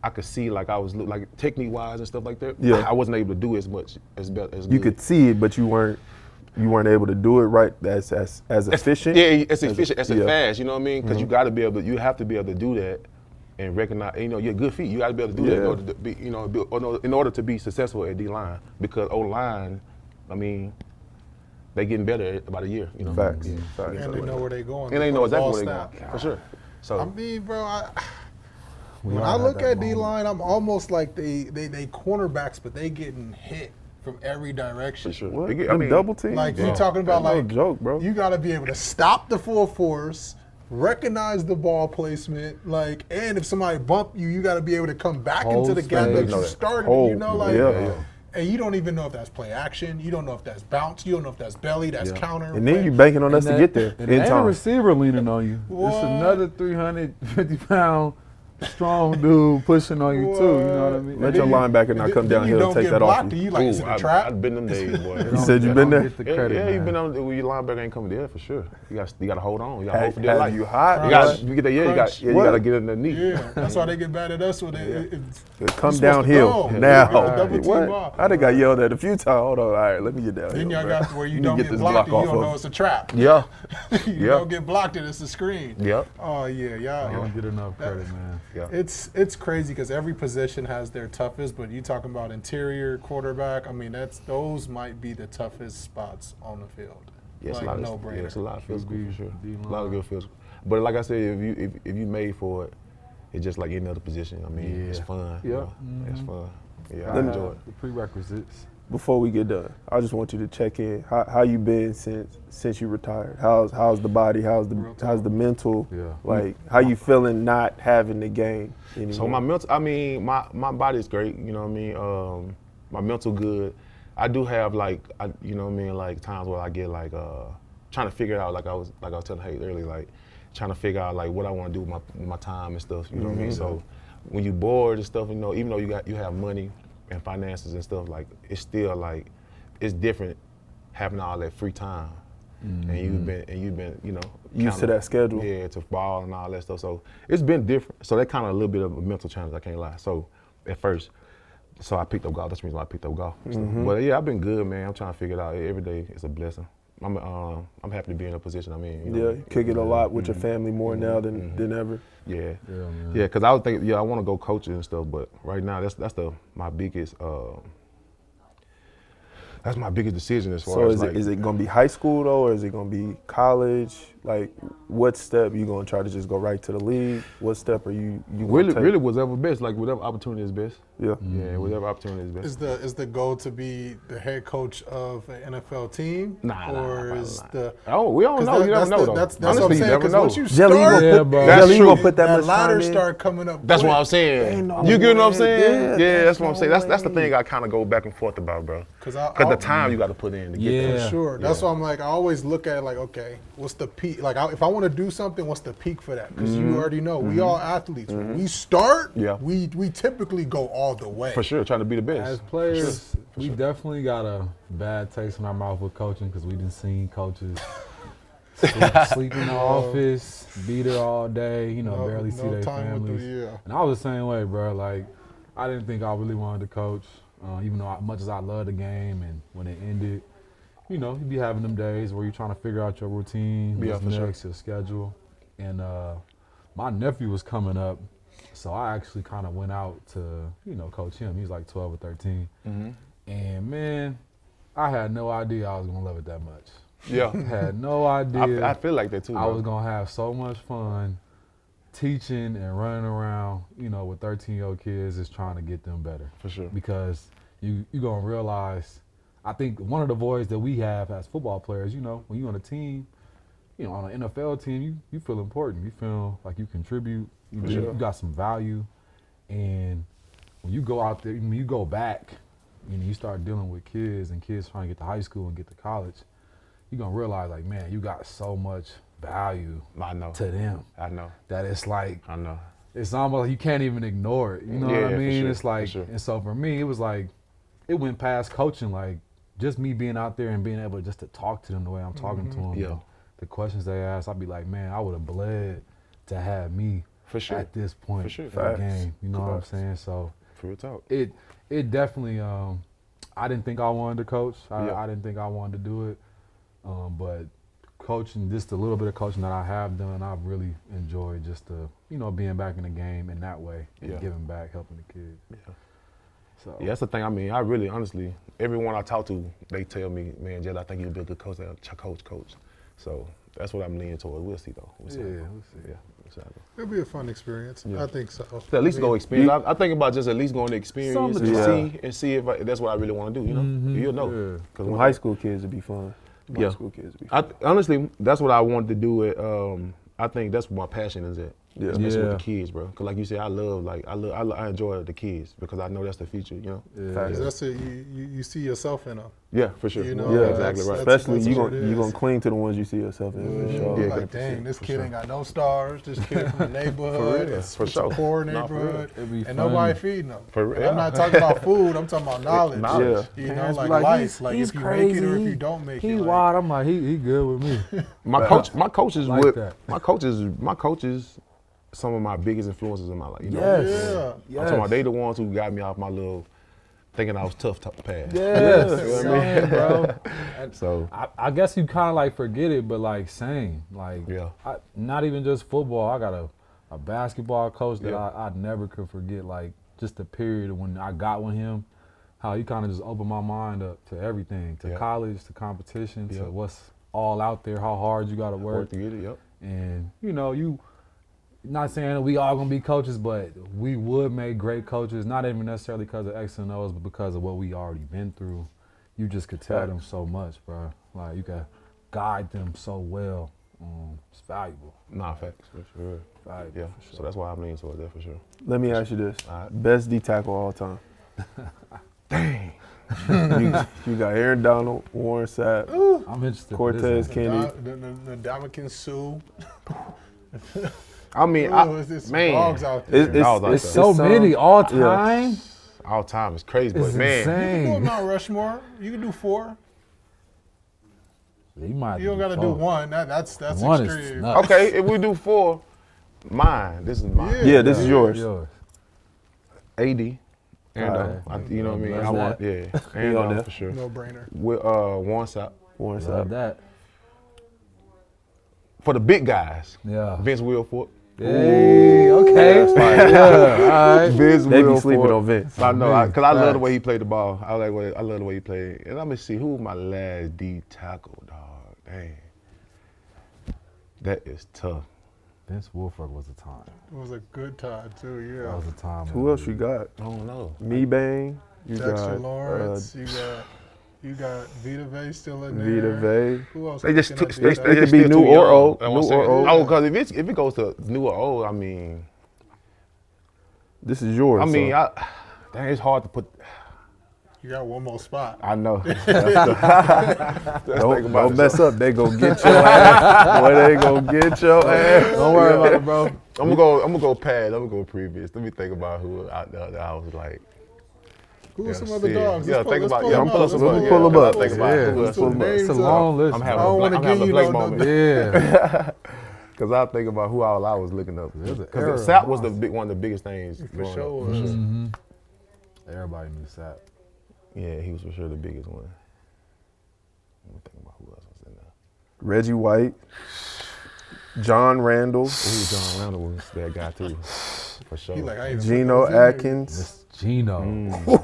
I could see, like I was like technique wise and stuff like that. Yeah. I wasn't able to do as much as you could see it, but you weren't able to do it right as efficient. Yeah, as efficient, as yeah. fast. You know what I mean? Because you have to be able to do that and recognize. You know, you're good feet. You got to be able to do that in order to be, you know, in order to be successful at D line. Because O line, I mean, they getting better about a year. You know. Facts. Yeah. Facts. And they know where they're going. And they know exactly Ball where they're snap. going, for sure. So I mean, bro, We when all I had look that at D moment. line, I'm almost like they cornerbacks, but they getting hit from every direction. for sure. What? I Them mean, double teams? Like Yeah. you talking about, That's no like joke, bro. You got to be able to stop the full force, recognize the ball placement, like, and if somebody bump you, you got to be able to come back Hold into the gap space. that Know you that. started. Hold. You know, like, Yeah. and you don't even know if that's play action. You don't know if that's bounce. You don't know if that's belly. That's counter. And then you banking on us to get there And in ain't a time. receiver leaning on you. What? It's another 350-pound strong dude pushing on you too. You know what I mean? Let your linebacker not come downhill and take that off blocked, you. you like, is it a trap? I've been them days, boy. You said you been there? Get the Yeah, credit, yeah, man. you've been on when your linebacker ain't coming there for sure. You got to hold on. You got to hold for dear Have life. you hot? You got Crunch. you get that. Yeah, you Crunch. got you What? got to get in the knee. Yeah, that's why they get mad at us when Come supposed to downhill go. now. Yeah, double team What? off. I done got yelled at a few times. Hold on, all right, let me get down Then here. y'all bro. got to where you Let me don't get get this blocked block and you off don't of. know it's a trap. Yeah. You Yeah. don't get blocked and it's a screen. Yep. Oh yeah, I y'all. don't get enough credit, man. Yeah. It's crazy because every position has their toughest, but you talking about interior quarterback. I mean, those might be the toughest spots on the field. Yeah, it's like, a lot no of brainer. it's a lot of physical QB, for sure. D-line. A lot of good physical. But like I said, if you made for it, it's just like any other position. I mean, it's Yeah. fun. you Yeah. know? It's fun. Yeah, I Let me- enjoy it. The prerequisites. Before we get done, I just want you to check in. How you been since you retired? How's the body? How's the mental? Yeah. Like how you feeling not having the game anymore? So my mental, I mean, my body's great. You know what I mean? My mental good. I do have like, you know what I mean, like times where I get like trying to figure it out. Like I was telling Hayes earlier, like trying to figure out like what I want to do with my time and stuff. You know what I mean? So when you bored and stuff, you know, even though you have money and finances and stuff, like it's still like it's different having all that free time. And you've been, you know, Used to that schedule. Yeah, to ball and all that stuff. So it's been different. So that kind of a little bit of a mental challenge, I can't lie. So at first, so I picked up golf. That's the reason why I picked up golf. And stuff. But yeah, I've been good, man. I'm trying to figure it out. Every day is a blessing. I'm happy to be in a position I'm in. You know? Yeah, you kick it a lot with your family more now than ever. Yeah. Yeah, man. Yeah, because I was thinking, I want to go coaching and stuff, but right now that's my biggest decision as far So as is it gonna be high school though, or is it gonna be college? Like, what step you gonna try to just go right to the league? What step are you gonna take? really whatever best, like whatever opportunity is best. Yeah. Yeah, whatever opportunity is best. Is the goal to be the head coach of an NFL team? Nah, or is the we don't know. You never know though. That's what I'm Honestly, you saying. never Because know. once you Jelly, you start, gonna put, bro. That's Jelly, you true. gonna put that that much ladder time in? start coming up. That's what quick. I'm saying. Ain't no You get what I'm way. saying? Yeah, Yeah, that's what I'm no saying. That's the way. thing I kind of go back and forth about, bro. Because Because the time you got to put in to get Yeah. there. Sure. That's why I'm like, I always look at it like, okay, what's the peak? Like, if I want to do something, what's the peak for that? Because you already know, we all athletes. When we start, Yeah. we typically go all the way. For sure, trying to be the best. As players, we definitely got a bad taste in our mouth with coaching because we done seen coaches sleep in the office, be there all day, you know, No- barely see no their time with families. the- yeah. And I was the same way, bro. Like, I didn't think I really wanted to coach, even though as much as I love the game. And when it ended, you know, you be having them days where you're trying to figure out your routine, Yeah, what's for sure. next, your schedule. And my nephew was coming up, so I actually kind of went out to, coach him. He's like 12 or 13. And, man, I had no idea I was going to love it that much. Yeah. Had no idea. I feel like that too. I bro. was going to have so much fun teaching and running around, with 13-year-old kids, is trying to get them better. For sure. Because you're going to realize, I think one of the voids that we have as football players, when you're on a team, on an NFL team, you feel important. You feel like you contribute. You got some value. And when you go out there, when you go back, you start dealing with kids and kids trying to get to high school and get to college, you're going to realize, like, man, you got so much value to them. I know. That it's like, I know. it's almost like you can't even ignore it. You know what I mean? For sure, It's like, for sure. And so for me, it was like, it went past coaching, like just me being out there and being able just to talk to them the way I'm talking to them. Yeah. The questions they ask, I'd be like, man, I would have bled to have me For sure. at this point For sure. in the game. You know what I'm saying? So For real talk. it definitely, I didn't think I wanted to coach. Yeah. I didn't think I wanted to do it. But coaching, just a little bit of coaching that I have done, I've really enjoyed just being back in the game in that way and giving back, helping the kids. Yeah. So Yeah, that's the thing. I mean, I really, honestly, everyone I talk to, they tell me, man, Jed, I think you'd be a good coach. Coach. So that's what I'm leaning towards. We'll see, though. We'll see. we'll see. Yeah. Exactly. It'll be a fun experience. Yeah. I think so. So at least go experience. I think about just at least going to experience Something. and see if that's what I really want to do. You'll know. Them Because high school kids would be fun. Yeah. High school kids would be fun. honestly, that's what I wanted to do. I think that's what my passion is at. Yeah. Especially with Yeah. the kids, bro. Because like you said, I enjoy the kids because I know that's the future. Because that's it. You see yourself in them. Yeah, for sure. You know, Yeah, exactly right. Especially that's you what it gonna is. cling to the ones you see yourself in. For sure. Yeah, Like, 100%, dang, this for kid sure. ain't got no stars. This kid from the neighborhood. real, It's for a sure. poor Nah, for real. neighborhood. It'd be And funny. nobody feeding them. For real. And I'm not talking about food. I'm talking about knowledge. Knowledge. You know, Parents be like life. he's Like if you crazy. make it or if you don't make He it. Like, wild. I'm like, he good with me. My coaches Like would that. my coaches some of my biggest influences in my life. Yes. Yeah. I'm talking about they the ones who got me off my little thinking I was tough path. Yes, You know what I mean? same, bro. So I guess you kind of like forget it, but like same. Like, Yeah. not even just football. I got a basketball coach that Yeah. I never could forget. Like just the period when I got with him, how he kind of just opened my mind up to everything, to Yeah. college, to competition, Yeah. to what's all out there, how hard you got to work work. to get it. Yep. And you not saying that we all gonna be coaches, but we would make great coaches, not even necessarily because of X and O's, but because of what we already been through. You just could tell them so much, bro. Like you could guide them so well. It's valuable. Nah, facts for sure. Valuable Yeah. for sure. So that's why I'm leaning towards that for sure. Let me ask you this: All right. best D tackle all time. Dang. You got Aaron Donald, Warren Sapp, I'm interested. Cortez for this Kennedy. The Dominican Sue. I mean, There's some man, dogs out there. It's Dogs out It's there. so many all time. all time is crazy, It's but man, You can do a insane. Mount Rushmore. You can do 4. You might You don't got to do 1. That's One is extreme. nuts. okay, if we do 4, this is mine. Yeah, this is yours. AD. And Alright. you know what I mean? Love I want, that. yeah, and on there. for sure. No brainer. With Warren Sapp. Warren Love Sapp. that. For the big guys, Yeah. Vince Wilfork. Hey, okay. Yeah, all right. Vince They be Wilfork. sleeping on Vince. I know, because I love the Facts. way he played the ball. I love the way he played. And let me see, who was my last D tackle, dog? Dang. That is tough. Vince Wilfork was a time. It was a good time, too, That yeah. was a time. Who else you got? I don't know. Me Bang. You Dexter got Lawrence. You got Vita Vey still in Vita there. Vey. Who else? They just picking took. up They, big they guys? could just be still new too or young. old. That's what I'm New or saying. old. Oh, because if it goes to new or old, I mean, This is yours. so. dang, it's hard to put. You got one more spot. I know. Don't mess up. They go get your ass. Boy, they go get your ass. Don't worry about it, bro. I'm gonna go past. I'm gonna go previous. Let me think about who out there that I was like. Who are some yeah, other see. dogs? Yeah, Let's think pull- about. let's Yeah, pull I'm them pulling up. some Let's up. pull them up. Think about. Yeah. Who else Let's pull was the there? names It's a up. long list. I'm I having don't a want to I'm having give a you Blake no moment. Yeah. Because I think about who all I was looking up. There's an Because era. Sapp was one of the biggest things. For growing sure. up. Mm-hmm. Everybody knew Sapp. Yeah, he was for sure the biggest one. Let me think about who else was in there. Reggie White. John Randall, John Randall was that guy too, for sure. He like, I ain't Geno put those in there. Atkins. Gino.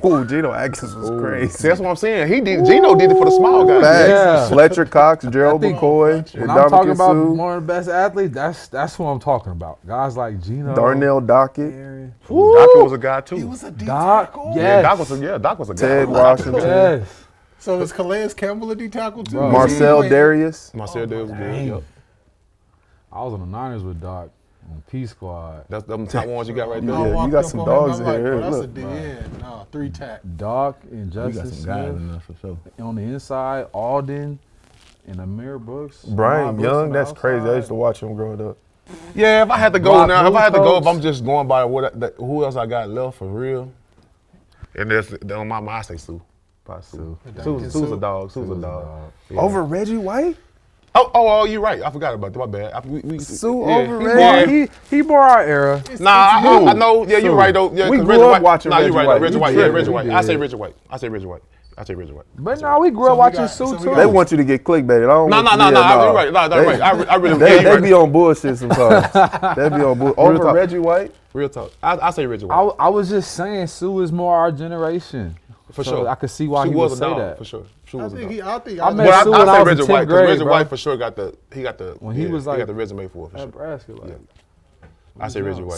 Ooh, Geno Atkins was See, crazy. that's what I'm saying. Geno did it for the small guys. Facts. Yeah. Fletcher Cox, Gerald think- McCoy, When I'm talking about Sue, one of the best athletes, that's who I'm talking about. Guys like Gino. Darnell Dockett, Aaron. Doc was a guy too. He was a D Doc, tackle? yeah. Doc was a guy. Ted Washington, Yes. So is Calais Campbell a D tackle too? Bro. Marcel Wait, Darius. Marcel Davis was good. Dang. Yep. I was on the Niners with Doc on P Squad. That's them top ones you got right I there. Yeah, you walked got up some on dogs him, in I'm here. Like, bro, that's a Look. D end. No, 3 tack. Doc and You got Justin some guys Smith in there for sure. on the inside. Alden and Amir Brooks. Brian Lamar Brooks Young, on the that's crazy. I outside. used to watch him growing up. Yeah, if I had to go Brock now, if Wilcox. I'm just going by who else I got left for real. And there's on my I say Sue. Probably Sue. Sue's a dog. Sue's a dog. Yeah. Over Reggie White? Oh, you're right. I forgot about that. My bad. Sue yeah. over He Reggie? bore, he bore our era. Nah, I know. Yeah, you're right though. Yeah, We 'cause grew Reggie up White. watching Nah, you're Reggie right. White. Reggie You White. Yeah, tripping. Reggie White. We I say did. Reggie White. I say Reggie White. But now we grew So up we watching got- Sue so we too. got- They want you to get clickbaited. I don't No, want no, you- no, yeah, no. You're right. No, that's right. I really. They, yeah, you're they be right. on bullshit sometimes. They be on bullshit. Over talk. Reggie White? Real talk. I say Reggie White. I was just saying Sue is more our generation. For So sure. I could see why Sue he was would a say dog, that. for sure. Sue I was a think dog. I met But Sue I when I say was Reggie in White 10th because grade, Reggie bro. White for sure got the When he was he like got the resume for it for at sure. Nebraska, like, I say Reggie White.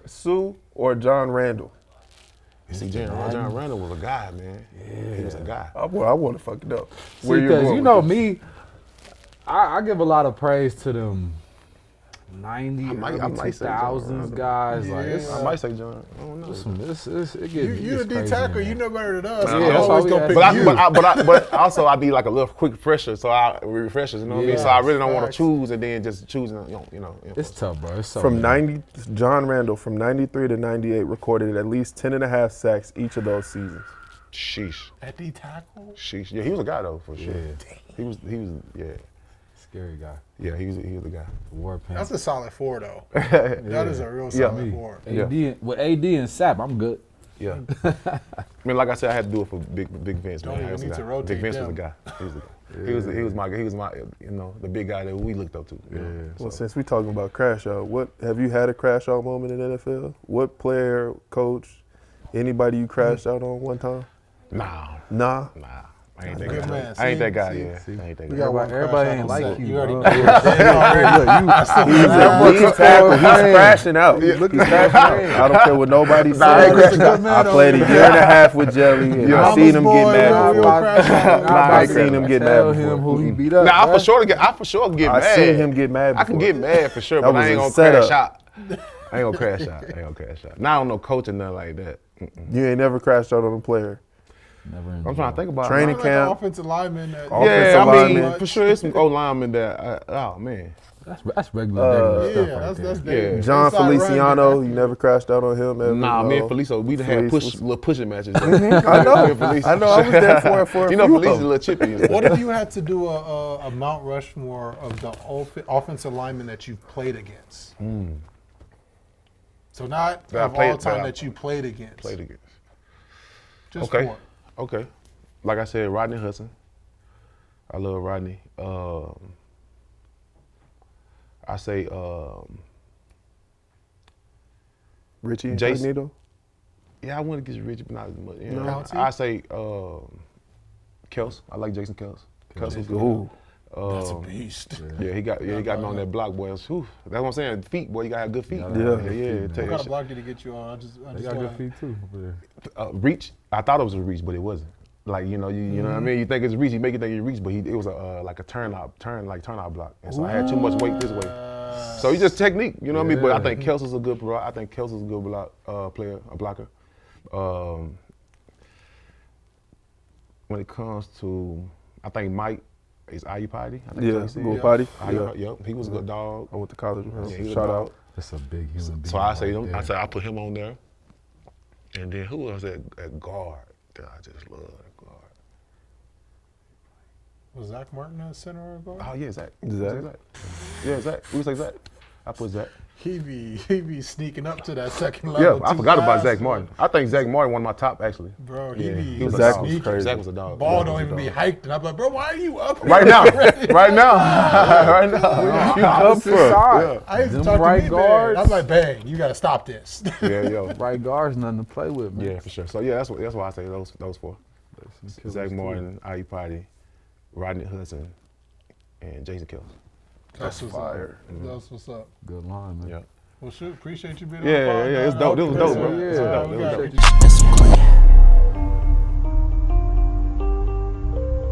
Sue or John Randall? See, John Randall was a guy, man. Yeah. He was a guy. I want to fuck it up. see, Where you because going you with know this? me, I give a lot of praise to them 90, I early might say John 2000s Randall. guys. Like, Yeah. it's, I might say John. I don't know. it You gets a D crazy tackle, in you there. know better than us. Yeah, I'm that's always why gonna we pick ask. you. But also I be like a little quick fresher, so I refreshers, you know what I mean? Yeah, So I really don't want facts. to choose and then just choosing, you know. It's tough, bro. It's so From many. John Randall, from 93 to 98, recorded at least 10.5 sacks each of those seasons. Sheesh. At D tackle? Sheesh. Yeah, he was a guy though, for sure. Yeah. He was yeah. Scary guy. Yeah, he was a guy. War paint. That's a solid 4 though. That is a real solid 4. With AD and Sap, I'm good. Yeah. I mean, like I said, I had to do it for Big Vince. Don't Man. even He was a need guy. to rotate Big Vince was a them. guy. He was a guy. He was my you know, the big guy that we looked up to. You know? Well, since we talking about crash out, what have you had a crash out moment in the NFL? What player, coach, anybody you crashed out on one time? Nah. I ain't that Good guy. man. I ain't that guy. See? Yeah. I ain't that We guy. got one Everybody crash ain't out like on set. you, already bro. know. He's a lead tackle. He's crashing out. He's crashing out. I don't care what nobody That's says. a good man I played a over year and a half with Jelly, and I seen him get mad real before. crash out. I seen him get Tell mad him before. who he beat up. Now, bruh. I for sure get I mad. seen him get mad I can before. get mad for sure, That but I was ain't a gonna setup. crash out. I ain't gonna crash out. Now I don't know coaching nothing like that. You ain't never crashed out on a player. Never I'm trying to think about Training it. Like camp. an offensive lineman. That, Offensive Yeah, I mean, lineman. for sure, there's some old linemen that. Oh man. That's regular yeah, stuff right that's there. dangerous. John Inside run, Feliciano, get you never crashed out on him ever? Nah, No. me and Felicio, we done had little pushing matches. I know. I know. I was there for a You know, few of Felicia's a them. little chippy. and that. stuff. What if you had to do a Mount Rushmore of the offensive linemen that you've played against? So not That I of played- all time that I that you played against. Played against. Just Okay. one. Okay. Like I said, Rodney Hudson. I love Rodney. I say Richie Jason. Incognito? yeah, I want to get Richie, but not as much. You know, Pouncey? I say Kels. I like Jason Kels. Kels was good. Ooh. That's a beast. Yeah, he got me on that block, boy. Whew. That's what I'm saying. Feet, boy, you gotta have good feet. Yeah. yeah. What tell you kind of that block did he get you on? I just They got wanna- good feet too over there. shit. Reach. I thought it was a reach, but it wasn't. Like you know what I mean. You think it's reach, you make it think you reach, but it was a like a turnout block, and so I had too much weight this way. So it's just technique, you know what I mean. But I think Kels is a good block. I think Kels is a good player, a blocker. When it comes to, I think Mike is Ayupati. I think Yeah, that's what he said. Go Potty. Ayupati, Yep, he was a good dog. I went to college with him. Yeah, he was a Shout dog. out. That's a big human being. So I say right him. there. I put him on there. And then who else at guard that I just love at guard? Was Zach Martin at center or guard? Oh yeah, Zach. Zach. Yeah, Zach. We say Zach. I put Zach. He be sneaking up to that second level. Yeah, I too forgot about fast. Zach Martin. I think Zach Martin one of my top actually. Bro, Yeah, he was a Zach dog. was crazy. Zach was a dog. Ball Yeah, don't he even was be a dog. hiked, and I'm like, bro, why are you up here Right now, already? right now, right now. You up Opposite front. side. I used to Them talk right to me, guards. I'm like, bang, you got to stop this. Yeah, yo. Right guard's nothing to play with, man. Yeah, for sure. So yeah, that's why I say those four. Zach Martin, IE Potty, Rodney Hudson, and Jason Kells. That's what's fire. up. That's what's up. Good line, man. Yeah. Well, shoot, appreciate you being Yeah, on the pod, yeah, man. it's dope. It was dope, bro. Yeah, It was dope. we It was got dope. you. And some clean.